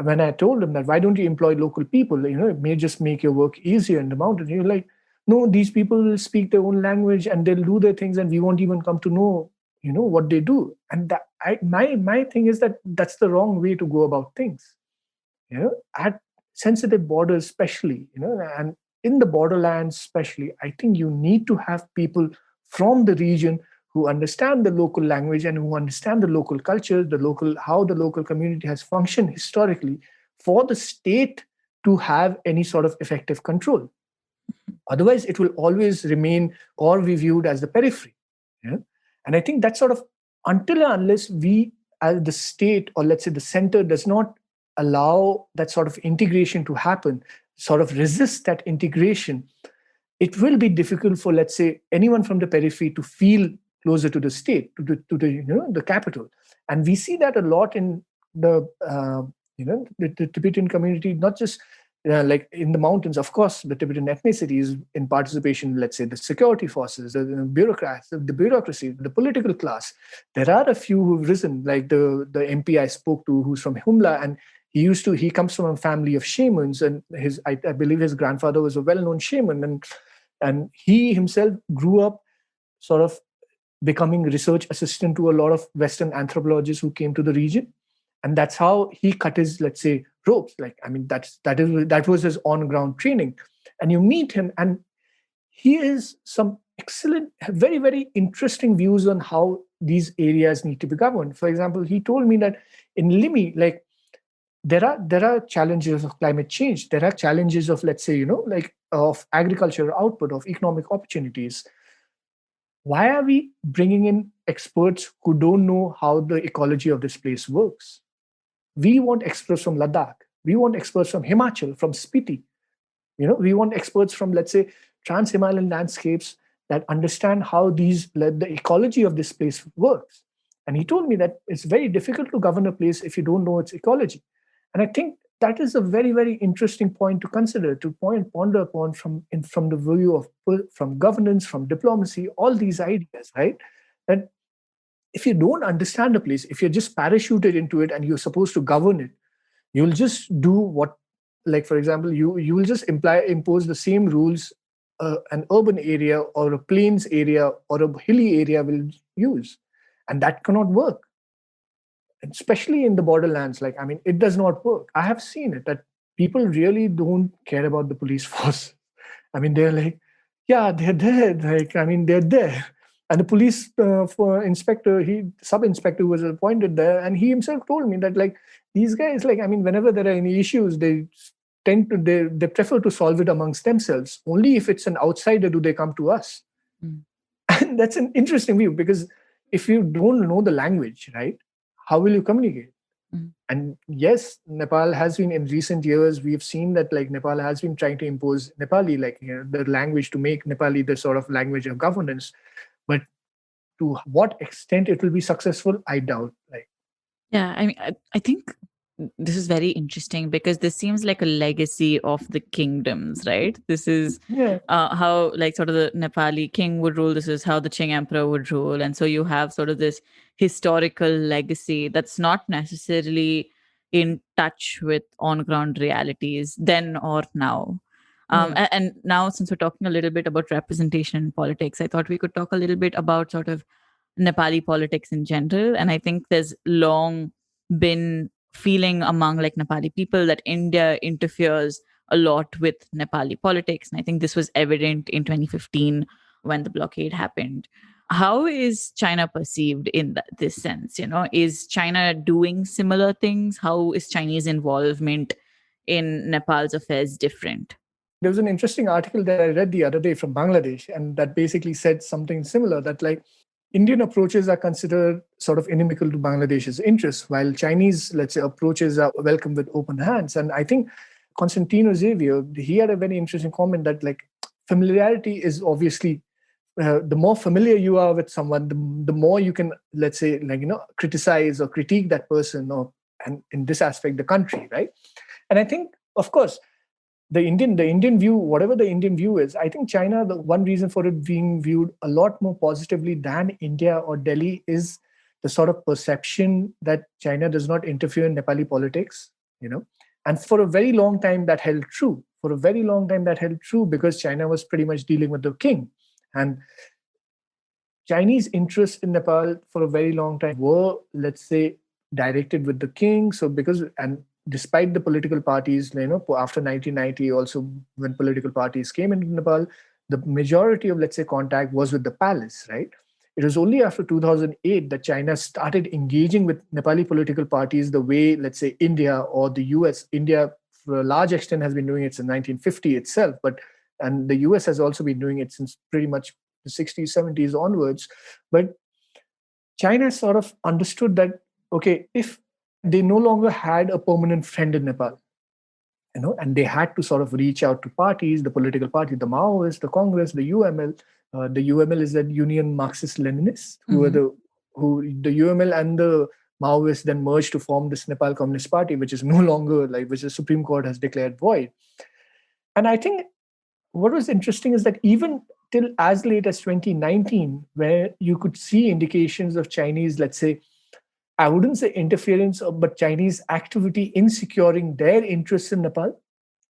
when I told him that, why don't you employ local people? It may just make your work easier in the mountains. You're like, no, these people will speak their own language and they'll do their things and we won't even come to know, what they do. And that my thing is that that's the wrong way to go about things. At sensitive borders, especially, and in the borderlands, especially, I think you need to have people from the region who understand the local language and who understand the local culture, how the local community has functioned historically, for the state to have any sort of effective control. Otherwise, it will always remain or be viewed as the periphery. And I think that sort of, until and unless we, as the state, or let's say the center, does not allow that sort of integration to happen, sort of resist that integration, it will be difficult for, let's say, anyone from the periphery to feel closer to the state, to the capital. And we see that a lot in the the Tibetan community, not just like in the mountains. Of course, the Tibetan ethnicity is in participation, let's say, the security forces, the bureaucrats, the bureaucracy, the political class. There are a few who've risen, like the MP I spoke to, who's from Humla, and he comes from a family of shamans, and I believe his grandfather was a well-known shaman, and he himself grew up sort of becoming research assistant to a lot of Western anthropologists who came to the region. And that's how he cut his, let's say, ropes. Like, I mean, that was his on-ground training. And you meet him, and he is some excellent, very, very interesting views on how these areas need to be governed. For example, he told me that in Limi, like, there are challenges of climate change. There are challenges of, let's say, like of agricultural output, of economic opportunities. Why are we bringing in experts who don't know how the ecology of this place works? We want experts from Ladakh. We want experts from Himachal, from Spiti. We want experts from, let's say, trans-Himalayan landscapes that understand how the ecology of this place works. And he told me that it's very difficult to govern a place if you don't know its ecology. And I think that is a very, very interesting point to consider, to ponder upon from the view of from governance, from diplomacy, all these ideas, right? That if you don't understand a place, if you're just parachuted into it and you're supposed to govern it, you'll just do what, like, for example, you will just impose the same rules an urban area or a plains area or a hilly area will use. And that cannot work. Especially in the borderlands, like, I mean, it does not work. I have seen it, that people really don't care about the police force. I mean, they're like, yeah, they're there. Like, I mean, they're there. And the police sub-inspector was appointed there, and he himself told me that, like, these guys, like, I mean, whenever there are any issues, they prefer to solve it amongst themselves. Only if it's an outsider do they come to us. And that's an interesting view, because if you don't know the language, right, how will you communicate? And yes, Nepal has been, in recent years, we've seen that, like, Nepal has been trying to impose Nepali, like, the language, to make Nepali the sort of language of governance. But to what extent it will be successful, I doubt. Like, yeah, I mean, I think this is very interesting because this seems like a legacy of the kingdoms, right? This is how, like, sort of the Nepali king would rule. This is how the Qing emperor would rule. And so you have sort of this historical legacy that's not necessarily in touch with on-ground realities then or now. And now, since we're talking a little bit about representation in politics, I thought we could talk a little bit about sort of Nepali politics in general. And I think there's long been feeling among, like, Nepali people that India interferes a lot with Nepali politics. And I think this was evident in 2015 when the blockade happened. How is China perceived in this sense? Is China doing similar things? How is Chinese involvement in Nepal's affairs different? There was an interesting article that I read the other day from Bangladesh, and that basically said something similar, that, like, Indian approaches are considered sort of inimical to Bangladesh's interests, while Chinese, let's say, approaches are welcomed with open hands. And I think Constantino Xavier, he had a very interesting comment that, like, familiarity is obviously, the more familiar you are with someone, the more you can, let's say, like, criticize or critique that person, and in this aspect, the country, right? And I think, of course, the Indian view, whatever the Indian view is, I think China, the one reason for it being viewed a lot more positively than India or Delhi is the sort of perception that China does not interfere in Nepali politics, And for a very long time that held true. Because China was pretty much dealing with the king. And Chinese interests in Nepal for a very long time were, let's say, directed with the king. So despite the political parties, after 1990, also when political parties came into Nepal, the majority of, let's say, contact was with the palace, right? It was only after 2008 that China started engaging with Nepali political parties the way, let's say, India or the US. India, for a large extent, has been doing it since 1950 itself, and the US has also been doing it since pretty much the 60s, 70s onwards. But China sort of understood that, okay, if they no longer had a permanent friend in Nepal, and they had to sort of reach out to parties, the political party, the Maoists, the Congress, the UML. The UML is the Union Marxist-Leninists, who the UML and the Maoists then merged to form this Nepal Communist Party, which is no longer, which the Supreme Court has declared void. And I think what was interesting is that even till as late as 2019, where you could see indications of Chinese, let's say, I wouldn't say interference, but Chinese activity in securing their interests in Nepal,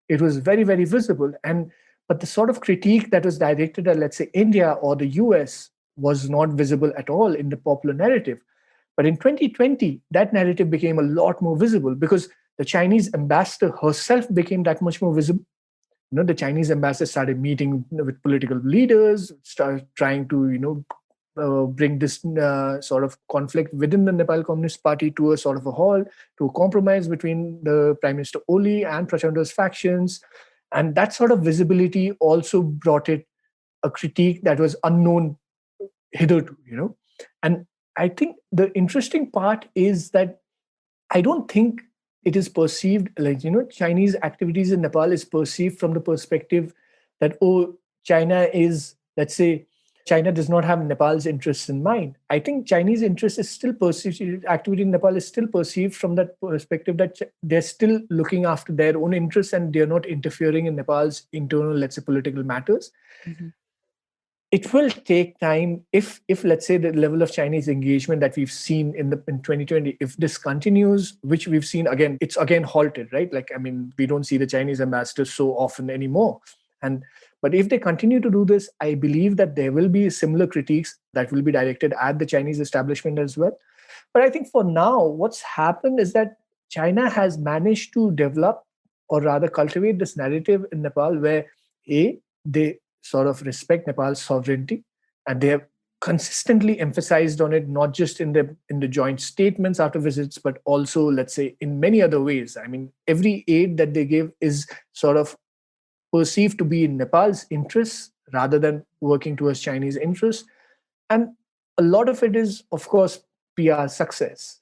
it was very, very visible. But the sort of critique that was directed at, let's say, India or the US was not visible at all in the popular narrative. But in 2020, that narrative became a lot more visible because the Chinese ambassador herself became that much more visible. The Chinese ambassador started meeting with political leaders, started trying to, bring this sort of conflict within the Nepal Communist Party to a sort of a halt, to a compromise between the Prime Minister Oli and Prachanda's factions. And that sort of visibility also brought it a critique that was unknown hitherto. And I think the interesting part is that I don't think it is perceived like, Chinese activities in Nepal is perceived from the perspective that, oh, China is, let's say, China does not have Nepal's interests in mind. I think Chinese interest is still perceived, activity in Nepal is still perceived from that perspective that they're still looking after their own interests and they're not interfering in Nepal's internal, let's say, political matters. Mm-hmm. It will take time if let's say the level of Chinese engagement that we've seen in 2020, if this continues, which we've seen again, it's again halted, right? Like, I mean, we don't see the Chinese ambassadors so often anymore. But if they continue to do this, I believe that there will be similar critiques that will be directed at the Chinese establishment as well. But I think for now, what's happened is that China has managed to develop, or rather cultivate, this narrative in Nepal where they sort of respect Nepal's sovereignty, and they have consistently emphasized on it, not just in the joint statements after visits, but also, let's say, in many other ways. I mean, every aid that they give is sort of perceived to be in Nepal's interests rather than working towards Chinese interests. And a lot of it is, of course, PR success.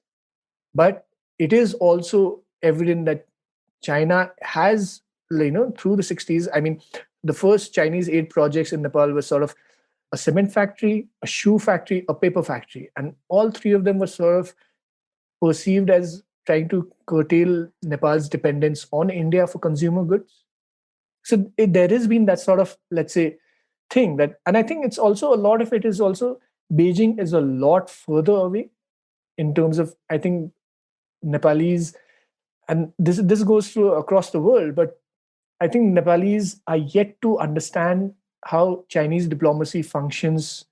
But it is also evident that China has, through the 60s, I mean, the first Chinese aid projects in Nepal were sort of a cement factory, a shoe factory, a paper factory. And all three of them were sort of perceived as trying to curtail Nepal's dependence on India for consumer goods. So there has been that sort of, let's say, thing that, and I think it's also a lot of it is also Beijing is a lot further away in terms of, I think, Nepalese, and this goes through across the world, but I think Nepalese are yet to understand how Chinese diplomacy functions,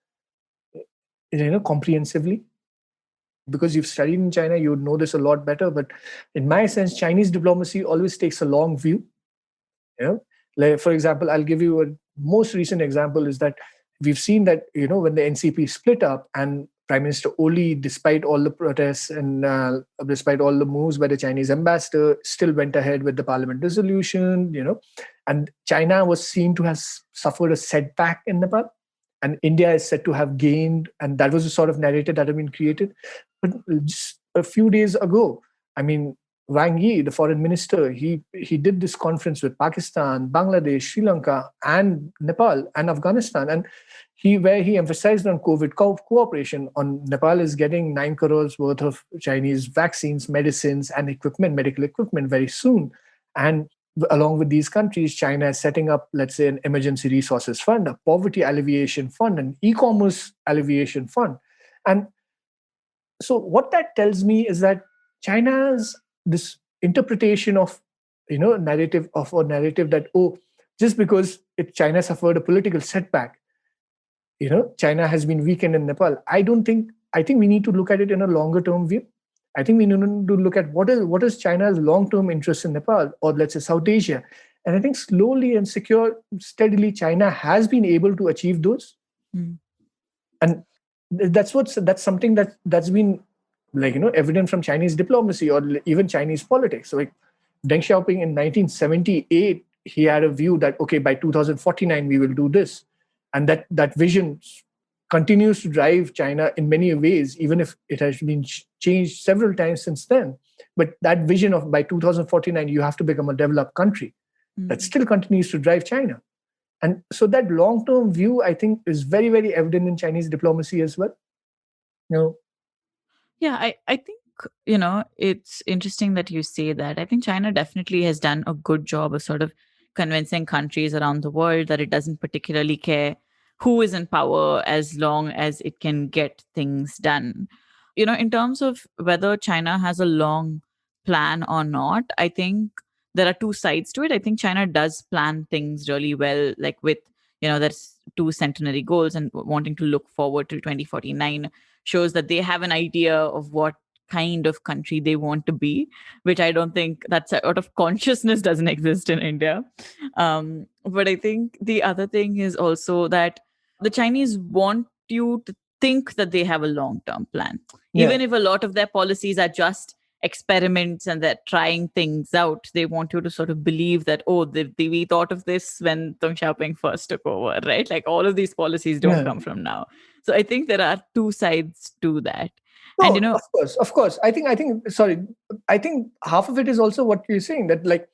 comprehensively. Because you've studied in China, you would know this a lot better. But in my sense, Chinese diplomacy always takes a long view. Like, for example, I'll give you a most recent example is that we've seen that, when the NCP split up and Prime Minister Oli, despite all the protests and despite all the moves by the Chinese ambassador, still went ahead with the parliament dissolution, and China was seen to have suffered a setback in Nepal, and India is said to have gained, and that was the sort of narrative that had been created. But just a few days ago, I mean, Wang Yi, the foreign minister, he did this conference with Pakistan, Bangladesh, Sri Lanka, and Nepal and Afghanistan, and where he emphasized on COVID cooperation. On Nepal is getting 9 crores worth of Chinese vaccines, medicines, and equipment, medical equipment very soon. And along with these countries, China is setting up, let's say, an emergency resources fund, a poverty alleviation fund, an e-commerce alleviation fund. And so what that tells me is that China's this interpretation of, narrative that, just because China suffered a political setback, China has been weakened in Nepal. I think we need to look at it in a longer term view. I think we need to look at what is China's long-term interest in Nepal, or let's say South Asia. And I think slowly and steadily, China has been able to achieve those. Mm. And that's something that's been evident from Chinese diplomacy or even Chinese politics. So like Deng Xiaoping in 1978, he had a view that, okay, by 2049, we will do this. And that vision continues to drive China in many ways, even if it has been changed several times since then. But that vision of by 2049, you have to become a developed country, that still continues to drive China. And so that long-term view, I think, is very, very evident in Chinese diplomacy as well. Yeah, I think, it's interesting that you say that. I think China definitely has done a good job of sort of convincing countries around the world that it doesn't particularly care who is in power as long as it can get things done. In terms of whether China has a long plan or not, I think there are two sides to it. I think China does plan things really well, like with, that's two centenary goals and wanting to look forward to 2049 shows that they have an idea of what kind of country they want to be, which I don't think that sort of consciousness doesn't exist in India. But I think the other thing is also that the Chinese want you to think that they have a long-term plan. Even if a lot of their policies are just experiments and they're trying things out, they want you to sort of believe that, we thought of this when Deng Xiaoping first took over, right? Like all of these policies don't come from now. So I think there are two sides to that. No, And of course. I think half of it is also what you're saying, that like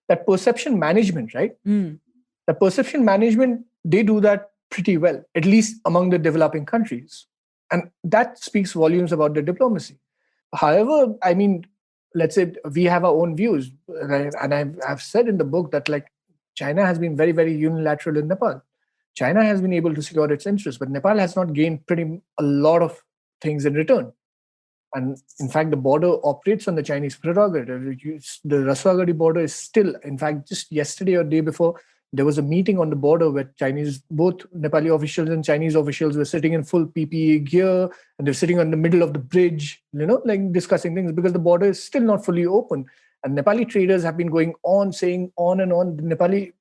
that perception management, right? The perception management, they do that pretty well, at least among the developing countries. And that speaks volumes about the diplomacy. However, I mean, let's say we have our own views. Right? And I've said in the book that like China has been very, very unilateral in Nepal. China has been able to secure its interests, but Nepal has not gained a lot of things in return. And in fact, the border operates on the Chinese prerogative. The Raswagadi border is still, in fact, just yesterday or day before, there was a meeting on the border where both Nepali officials and Chinese officials were sitting in full PPE gear, and they're sitting on the middle of the bridge, like discussing things, because the border is still not fully open. And Nepali traders have been going on, saying on and on. The Nepali,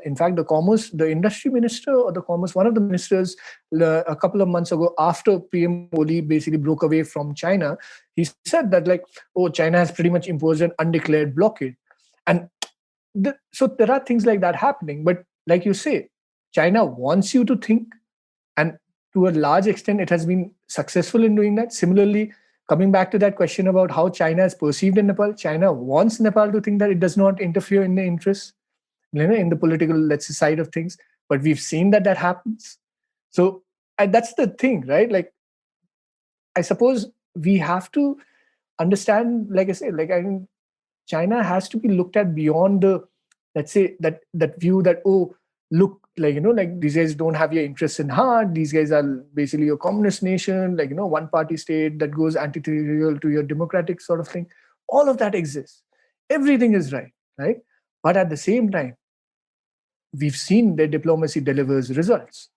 in fact, the industry minister or the commerce, one of the ministers, a couple of months ago, after PM Oli basically broke away from China, he said that China has pretty much imposed an undeclared blockade. And so there are things like that happening. But like you say, China wants you to think, and to a large extent, it has been successful in doing that. Similarly, coming back to that question about how China is perceived in Nepal, China wants Nepal to think that it does not interfere in the interests, in the political, let's say, side of things. But we've seen that happens. So that's the thing, right? Like, I suppose we have to understand, like I say, China has to be looked at beyond the, let's say, that view that, look, like these guys don't have your interests in heart. These guys are basically a communist nation, one party state that goes antithetical to your democratic sort of thing. All of that exists. Everything is right? But at the same time, we've seen their diplomacy delivers results.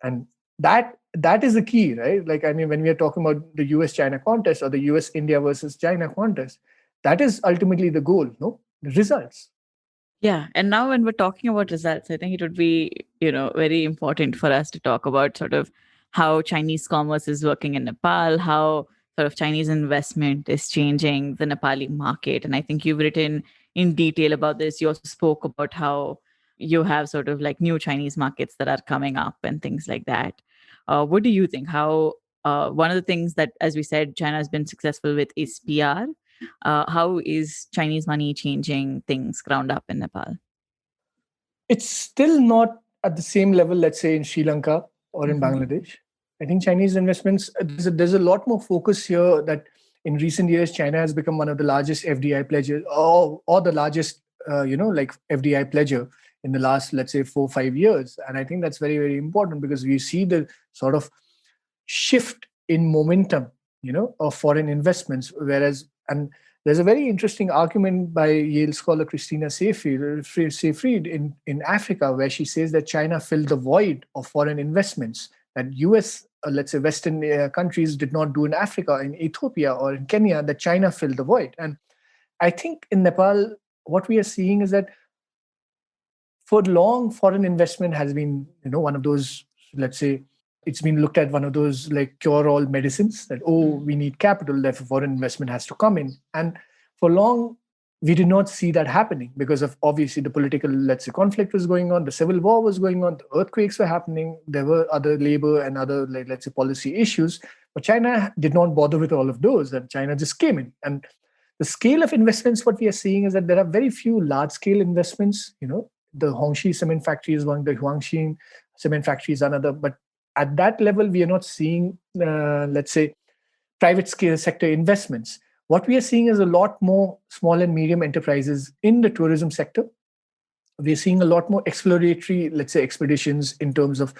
And that is the key, right? Like, I mean, when we are talking about the US-China contest or the US-India versus China contest, that is ultimately the goal, no? The results. Yeah. And now when we're talking about results, I think it would be, very important for us to talk about sort of how Chinese commerce is working in Nepal, how sort of Chinese investment is changing the Nepali market. And I think you've written in detail about this. You also spoke about how you have sort of like new Chinese markets that are coming up and things like that. What do you think? How one of the things that, as we said, China has been successful with is PR. How is Chinese money changing things ground up in Nepal? It's still not at the same level, let's say, in Sri Lanka or in Bangladesh. I think Chinese investments, there's a lot more focus here that in recent years, China has become one of the largest FDI pledgers or the largest, FDI pledger in the last, let's say, 4-5 years. And I think that's very, very important because we see the sort of shift in momentum, of foreign investments. And there's a very interesting argument by Yale scholar Christina Seyfried in Africa, where she says that China filled the void of foreign investments that US, let's say Western countries did not do in Africa, in Ethiopia or in Kenya, that China filled the void. And I think in Nepal, what we are seeing is that for long, foreign investment has been, one of those, let's say, it's been looked at one of those like cure-all medicines that, we need capital, therefore foreign investment has to come in. And for long, we did not see that happening because of obviously the political, let's say, conflict was going on, the civil war was going on, the earthquakes were happening, there were other labor and other, let's say, policy issues. But China did not bother with all of those, and China just came in. And the scale of investments, what we are seeing is that there are very few large-scale investments. The Hongxi cement factory is one, the Huangxin cement factory is another, but at that level, we are not seeing, let's say, private scale sector investments. What we are seeing is a lot more small and medium enterprises in the tourism sector. We're seeing a lot more exploratory, let's say, expeditions in terms of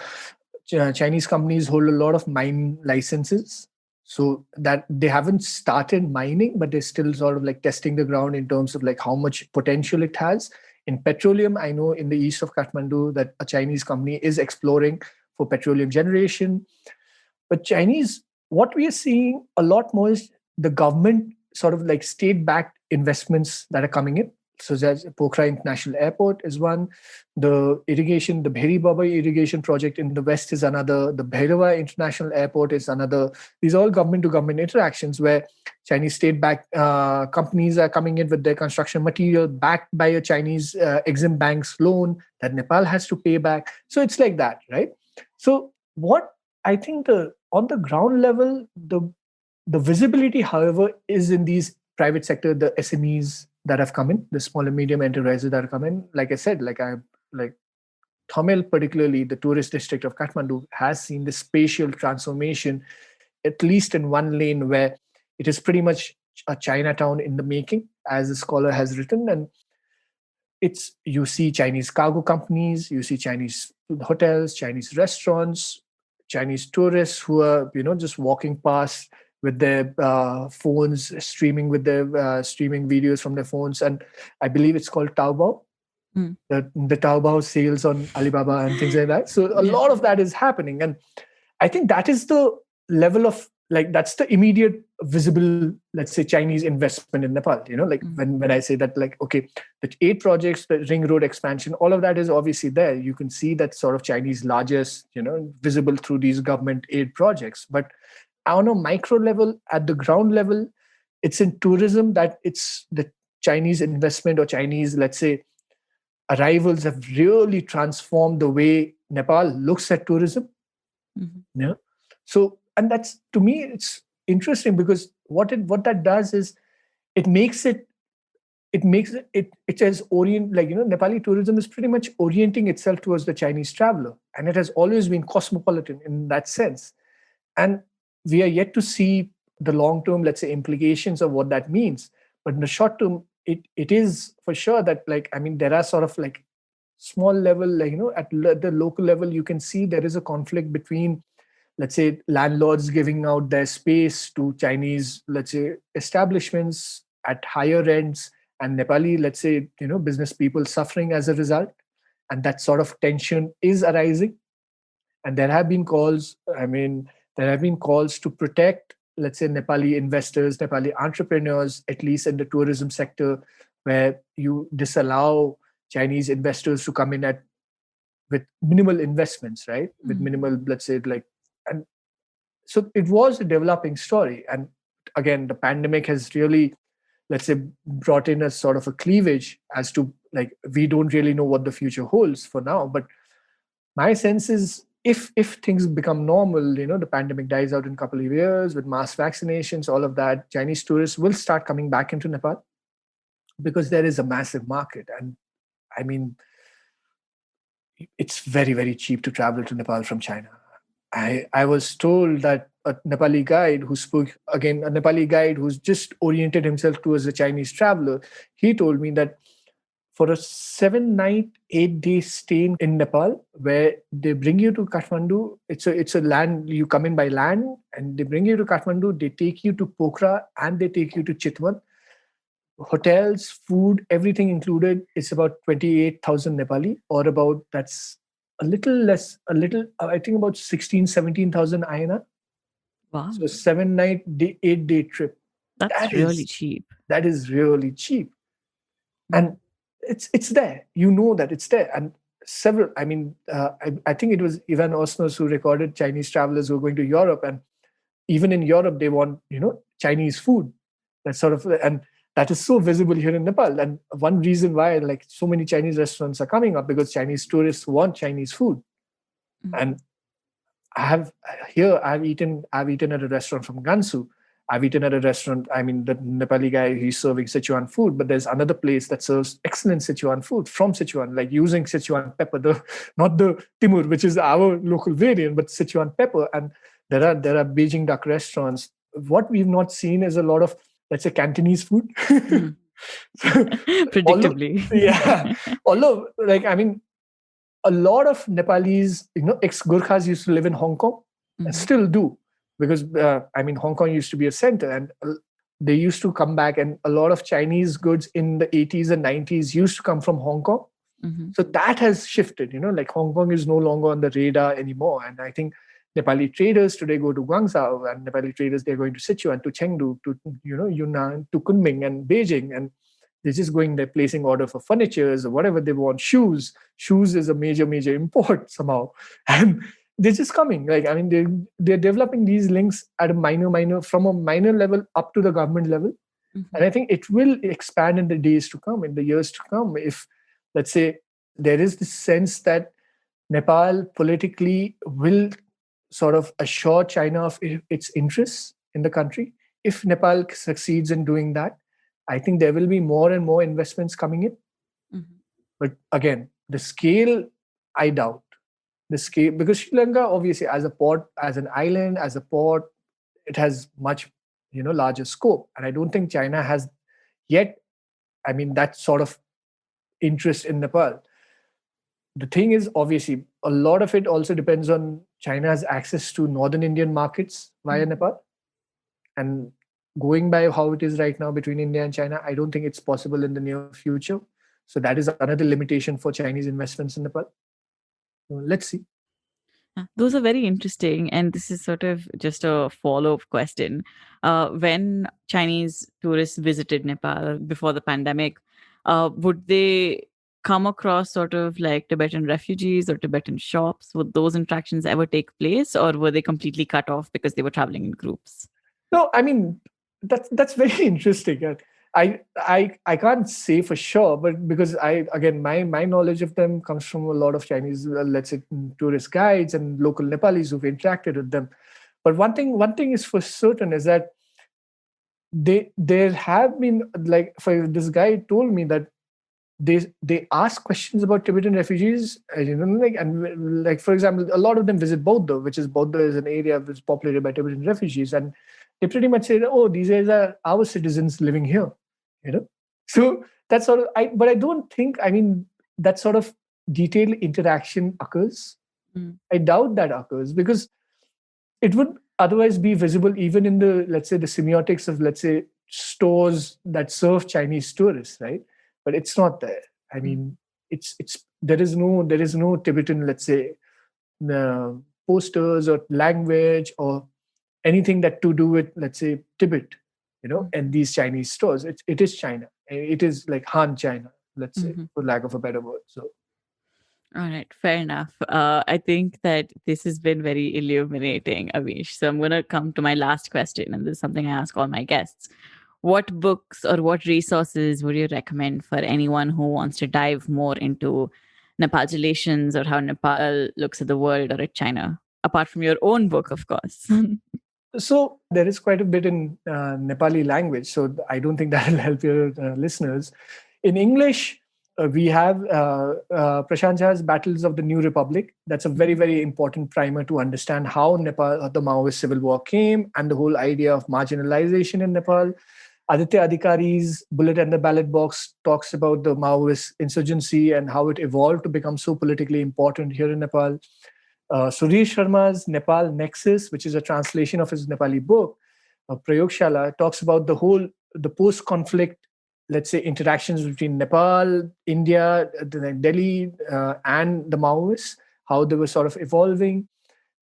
Chinese companies hold a lot of mine licenses. So that they haven't started mining, but they're still sort of like testing the ground in terms of like how much potential it has. In petroleum, I know in the east of Kathmandu that a Chinese company is exploring for petroleum generation. But Chinese, what we are seeing a lot more is the government sort of like state-backed investments that are coming in. So there's Pokhara International Airport is one. The irrigation, the Bheri Baba irrigation project in the west is another. The Bhairava International Airport is another. These are all government-to-government interactions where Chinese state-backed companies are coming in with their construction material backed by a Chinese Exim Bank's loan that Nepal has to pay back. So it's like that, right? So what I think on the ground level, the visibility, however, is in these private sector, the SMEs that have come in, the small and medium enterprises that have come in. Like I said, like Thamel, particularly the tourist district of Kathmandu, has seen the spatial transformation, at least in one lane where it is pretty much a Chinatown in the making, as a scholar has written. And you see Chinese cargo companies, you see Chinese hotels, Chinese restaurants, Chinese tourists who are just walking past with their phones, streaming with their streaming videos from their phones, and I believe it's called Taobao. The Taobao sales on Alibaba and things like that. So a lot of that is happening, and I think that is the level of that's the immediate visible, let's say, Chinese investment in Nepal. When I say that, okay, the 8 projects, the ring road expansion, all of that is obviously there. You can see that sort of Chinese largest, visible through these government aid projects. But on a micro level, at the ground level, it's in tourism that it's the Chinese investment or Chinese, let's say, arrivals have really transformed the way Nepal looks at tourism. Yeah. So, and that's, to me, it's interesting because what that does is it makes it as Nepali tourism is pretty much orienting itself towards the Chinese traveler, and it has always been cosmopolitan in that sense. And we are yet to see the long-term, let's say, implications of what that means. But in the short term, it is for sure that there are sort of small level, at the local level, you can see there is a conflict between, let's say, landlords giving out their space to Chinese, let's say, establishments at higher rents, and Nepali, let's say, business people suffering as a result. And that sort of tension is arising. And there have been calls, to protect, let's say, Nepali investors, Nepali entrepreneurs, at least in the tourism sector, where you disallow Chinese investors to come in with minimal investments, right? With minimal, let's say, and so it was a developing story. And again, the pandemic has really, let's say, brought in a sort of a cleavage as to we don't really know what the future holds for now. But my sense is if things become normal, the pandemic dies out in a couple of years with mass vaccinations, all of that, Chinese tourists will start coming back into Nepal because there is a massive market. And it's very, very cheap to travel to Nepal from China. I was told that a Nepali guide who's just oriented himself towards a Chinese traveler, he told me that for a 7-night, 8-day stay in Nepal, where they bring you to Kathmandu, it's a land, you come in by land, and they bring you to Kathmandu, they take you to Pokhara, and they take you to Chitwan. Hotels, food, everything included, it's about 28,000 Nepali, or about, that's a little less, I think about 17,000 INR. Wow. So 7-night, 8-day trip. That's really cheap. That is really cheap. And it's there. That it's there. And several, I think it was Ivan Osnos who recorded Chinese travelers who are going to Europe. And even in Europe, they want, Chinese food. That sort of, and that is so visible here in Nepal. And one reason why so many Chinese restaurants are coming up, because Chinese tourists want Chinese food. And I've eaten at a restaurant from Gansu. I've eaten at a restaurant, the Nepali guy, he's serving Sichuan food, but there's another place that serves excellent Sichuan food from Sichuan, using Sichuan pepper, not the Timur, which is our local variant, but Sichuan pepper. And there are Beijing duck restaurants. What we've not seen is a lot of, let's say, Cantonese food. Predictably. Although, a lot of Nepalese, ex-Gurkhas used to live in Hong Kong and still do. Because, Hong Kong used to be a center, and they used to come back, and a lot of Chinese goods in the 80s and 90s used to come from Hong Kong. So that has shifted, like Hong Kong is no longer on the radar anymore. And I think Nepali traders today go to Guangzhou, and Nepali traders, they're going to Sichuan, to Chengdu, to, Yunnan, to Kunming and Beijing. And they're just going there, placing order for furnitures or whatever they want. Shoes is a major, major import somehow. And they're just coming. Like, I mean, they're developing these links at a from a minor level up to the government level. And I think it will expand in the days to come, in the years to come. If, let's say, there is this sense that Nepal politically will sort of assure China of its interests in the country. If Nepal succeeds in doing that, I think there will be more and more investments coming in. But again, the scale, I doubt. The scale, because Sri Lanka, obviously, as a port, as an island, as a port, it has much, larger scope. And I don't think China has yet, that sort of interest in Nepal. The thing is, obviously, a lot of it also depends on China's access to northern Indian markets via Nepal. And going by how it is right now between India and China, I don't think it's possible in the near future. So that is another limitation for Chinese investments in Nepal. So let's see. Those are very interesting. And this is sort of just a follow-up question. When Chinese tourists visited Nepal before the pandemic, would they come across sort of like Tibetan refugees or Tibetan shops? Would those interactions ever take place, or were they completely cut off because they were traveling in groups? No, that's very interesting. I can't say for sure, but because my knowledge of them comes from a lot of Chinese, let's say, tourist guides and local Nepalis who've interacted with them. But one thing is for certain is that there have been, like, for this guy told me that they ask questions about Tibetan refugees, and for example, a lot of them visit Bodh, which is an area which is populated by Tibetan refugees, and they pretty much say, "Oh, these guys are our citizens living here," So that's sort of. But I don't think. That sort of detailed interaction occurs. I doubt that occurs, because it would otherwise be visible even in the, let's say, the semiotics of, let's say, stores that serve Chinese tourists, right? But it's not there. It's there is no Tibetan, let's say, posters or language or anything that to do with, let's say, Tibet, and these Chinese stores. It is China. It is like Han China, let's say, for lack of a better word. So. All right, fair enough. I think that this has been very illuminating, Avish. So I'm going to come to my last question, and this is something I ask all my guests. What books or what resources would you recommend for anyone who wants to dive more into Nepal's relations or how Nepal looks at the world or at China, apart from your own book, of course? So there is quite a bit in Nepali language, so I don't think that will help your listeners. In English, we have Prashant Jha's Battles of the New Republic. That's a very, very important primer to understand how Nepal, the Maoist civil war came, and the whole idea of marginalization in Nepal. Aditya Adhikari's Bullet and the Ballot Box talks about the Maoist insurgency and how it evolved to become so politically important here in Nepal. Suresh Sharma's Nepal Nexus, which is a translation of his Nepali book, Prayogshala, talks about the post-conflict, let's say, interactions between Nepal, India, Delhi, and the Maoists, how they were sort of evolving.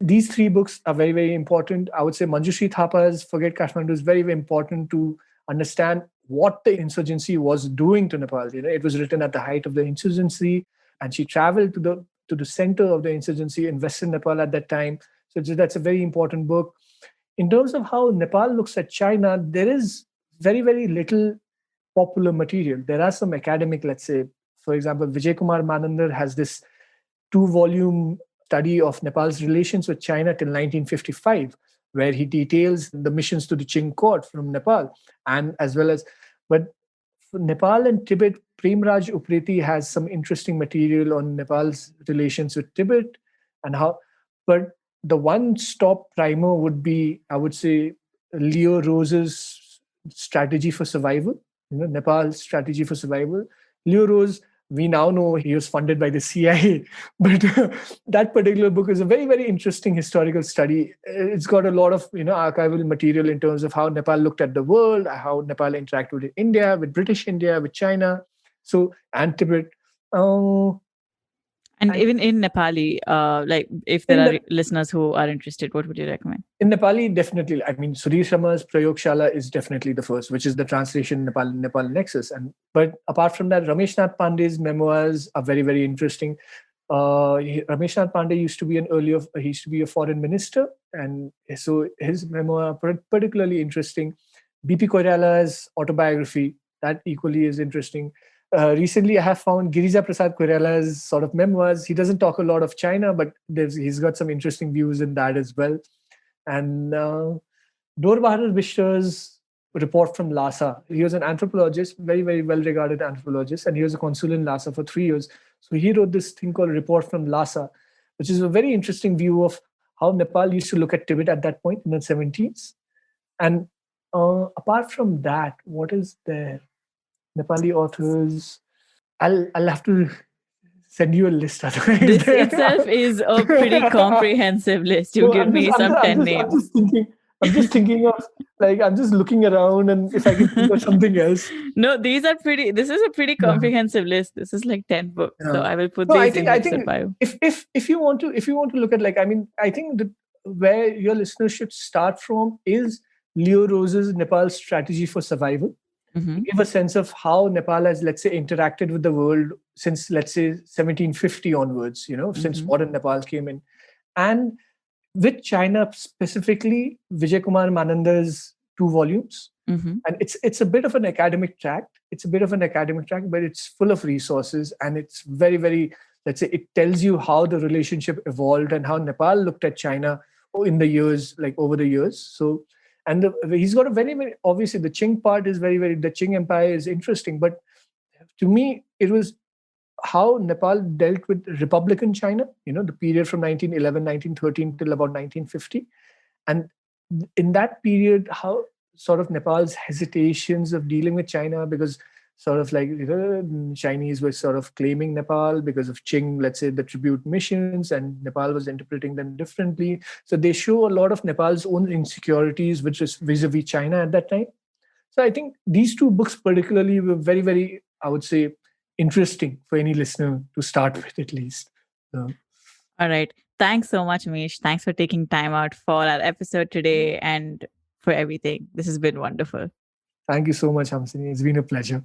These three books are very, very important. I would say Manjushri Thapa's Forget Kathmandu is very, very important to understand what the insurgency was doing to Nepal. It was written at the height of the insurgency, and she traveled to the center of the insurgency in Western Nepal at that time. So that's a very important book. In terms of how Nepal looks at China, there is very, very little popular material. There are some academic, let's say, for example, Vijay Kumar Manandar has this 2-volume study of Nepal's relations with China till 1955, where he details the missions to the Qing court from Nepal, and as well as, but for Nepal and Tibet, Premraj Upreti has some interesting material on Nepal's relations with Tibet and how, but the one-stop primer would be, I would say, Leo Rose's Strategy for Survival, Nepal's Strategy for Survival. Leo Rose we now know he was funded by the CIA. But that particular book is a very, very interesting historical study. It's got a lot of archival material in terms of how Nepal looked at the world, how Nepal interacted with India, with British India, with China, and Tibet. And even in Nepali, if there are listeners who are interested, what would you recommend? In Nepali, definitely. I mean, Sudhir Sharma's Prayogshala is definitely the first, which is the translation Nepal Nexus. But apart from that, Ramesh Nath Pandey's memoirs are very, very interesting. Ramesh Nath Pandey used to be a foreign minister, and so his memoir particularly interesting. BP Koirala's autobiography, that equally is interesting. Recently, I have found Girija Prasad Koirala's sort of memoirs. He doesn't talk a lot of China, but he's got some interesting views in that as well. And Dor Bahadur Bishra's report from Lhasa. He was an anthropologist, very, very well-regarded anthropologist, and he was a consul in Lhasa for 3 years. So he wrote this thing called Report from Lhasa, which is a very interesting view of how Nepal used to look at Tibet at that point in the 70s. And apart from that, what is there? Nepali authors. I'll have to send you a list. This itself is a pretty comprehensive list. You give me some 10 names. I'm just thinking of, I'm just looking around and if I can think of something else. No, this is a pretty comprehensive list. This is like 10 books. Yeah. So I will put these in the bio. If you want to look at I think that where your listeners should start from is Leo Rose's Nepal Strategy for Survival. Mm-hmm. Give a sense of how Nepal has, let's say, interacted with the world since, let's say, 1750 onwards, since modern Nepal came in. And with China specifically, Vijay Kumar Mananda's 2 volumes. Mm-hmm. And it's a bit of an academic tract. But it's full of resources. And it's very, very, let's say, it tells you how the relationship evolved and how Nepal looked at China in the years, over the years. So, and he's got a very, very, obviously the Qing part is very, very, the Qing Empire is interesting. But to me, it was how Nepal dealt with Republican China, the period from 1911, 1913 till about 1950. And in that period, how sort of Nepal's hesitations of dealing with China, because sort of Chinese were sort of claiming Nepal because of Qing, let's say the tribute missions, and Nepal was interpreting them differently. So they show a lot of Nepal's own insecurities, which is vis-a-vis China at that time. So I think these 2 books particularly were very, very, I would say, interesting for any listener to start with at least. So. All right. Thanks so much, Amish. Thanks for taking time out for our episode today and for everything. This has been wonderful. Thank you so much, Hamsini. It's been a pleasure.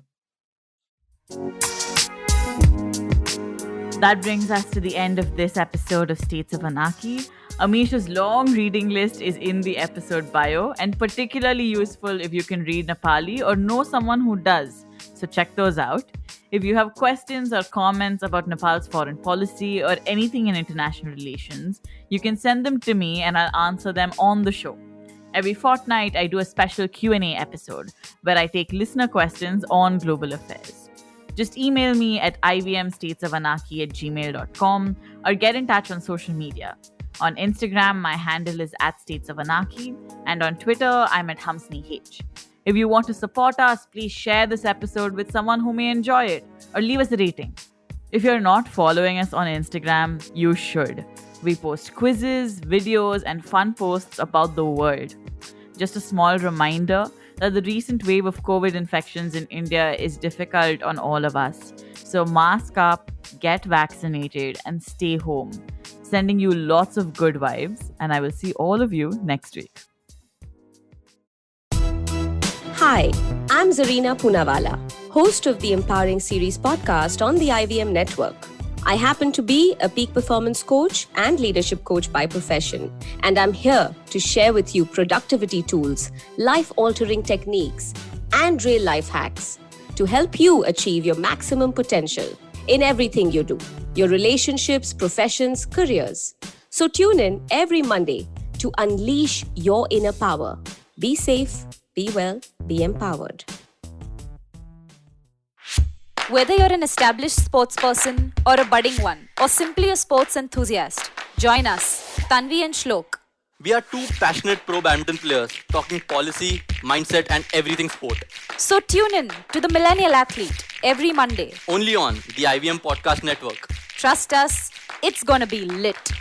That brings us to the end of this episode of States of Anarchy. Amish's long reading list is in the episode bio and particularly useful if you can read Nepali or know someone who does. So check those out. If you have questions or comments about Nepal's foreign policy or anything in international relations, you can send them to me and I'll answer them on the show. Every fortnight, I do a special Q&A episode where I take listener questions on global affairs. Just email me at ivmstatesofanarchy@gmail.com or get in touch on social media. On Instagram, my handle is @statesofanarchy, and on Twitter, I'm at HamsiniH. If you want to support us, please share this episode with someone who may enjoy it or leave us a rating. If you're not following us on Instagram, you should. We post quizzes, videos, and fun posts about the world. Just a small reminder that the recent wave of COVID infections in India is difficult on all of us. So mask up, get vaccinated, and stay home. Sending you lots of good vibes, and I will see all of you next week. Hi, I'm Zarina Poonawalla, host of the Empowering Series podcast on the IVM network. I happen to be a peak performance coach and leadership coach by profession, and I'm here to share with you productivity tools, life-altering techniques, and real-life hacks to help you achieve your maximum potential in everything you do, your relationships, professions, careers. So tune in every Monday to unleash your inner power. Be safe, be well, be empowered. Whether you're an established sports person or a budding one, or simply a sports enthusiast, join us, Tanvi and Shlok. We are 2 passionate pro badminton players talking policy, mindset, and everything sport. So tune in to The Millennial Athlete every Monday. Only on the IVM Podcast Network. Trust us, it's gonna be lit.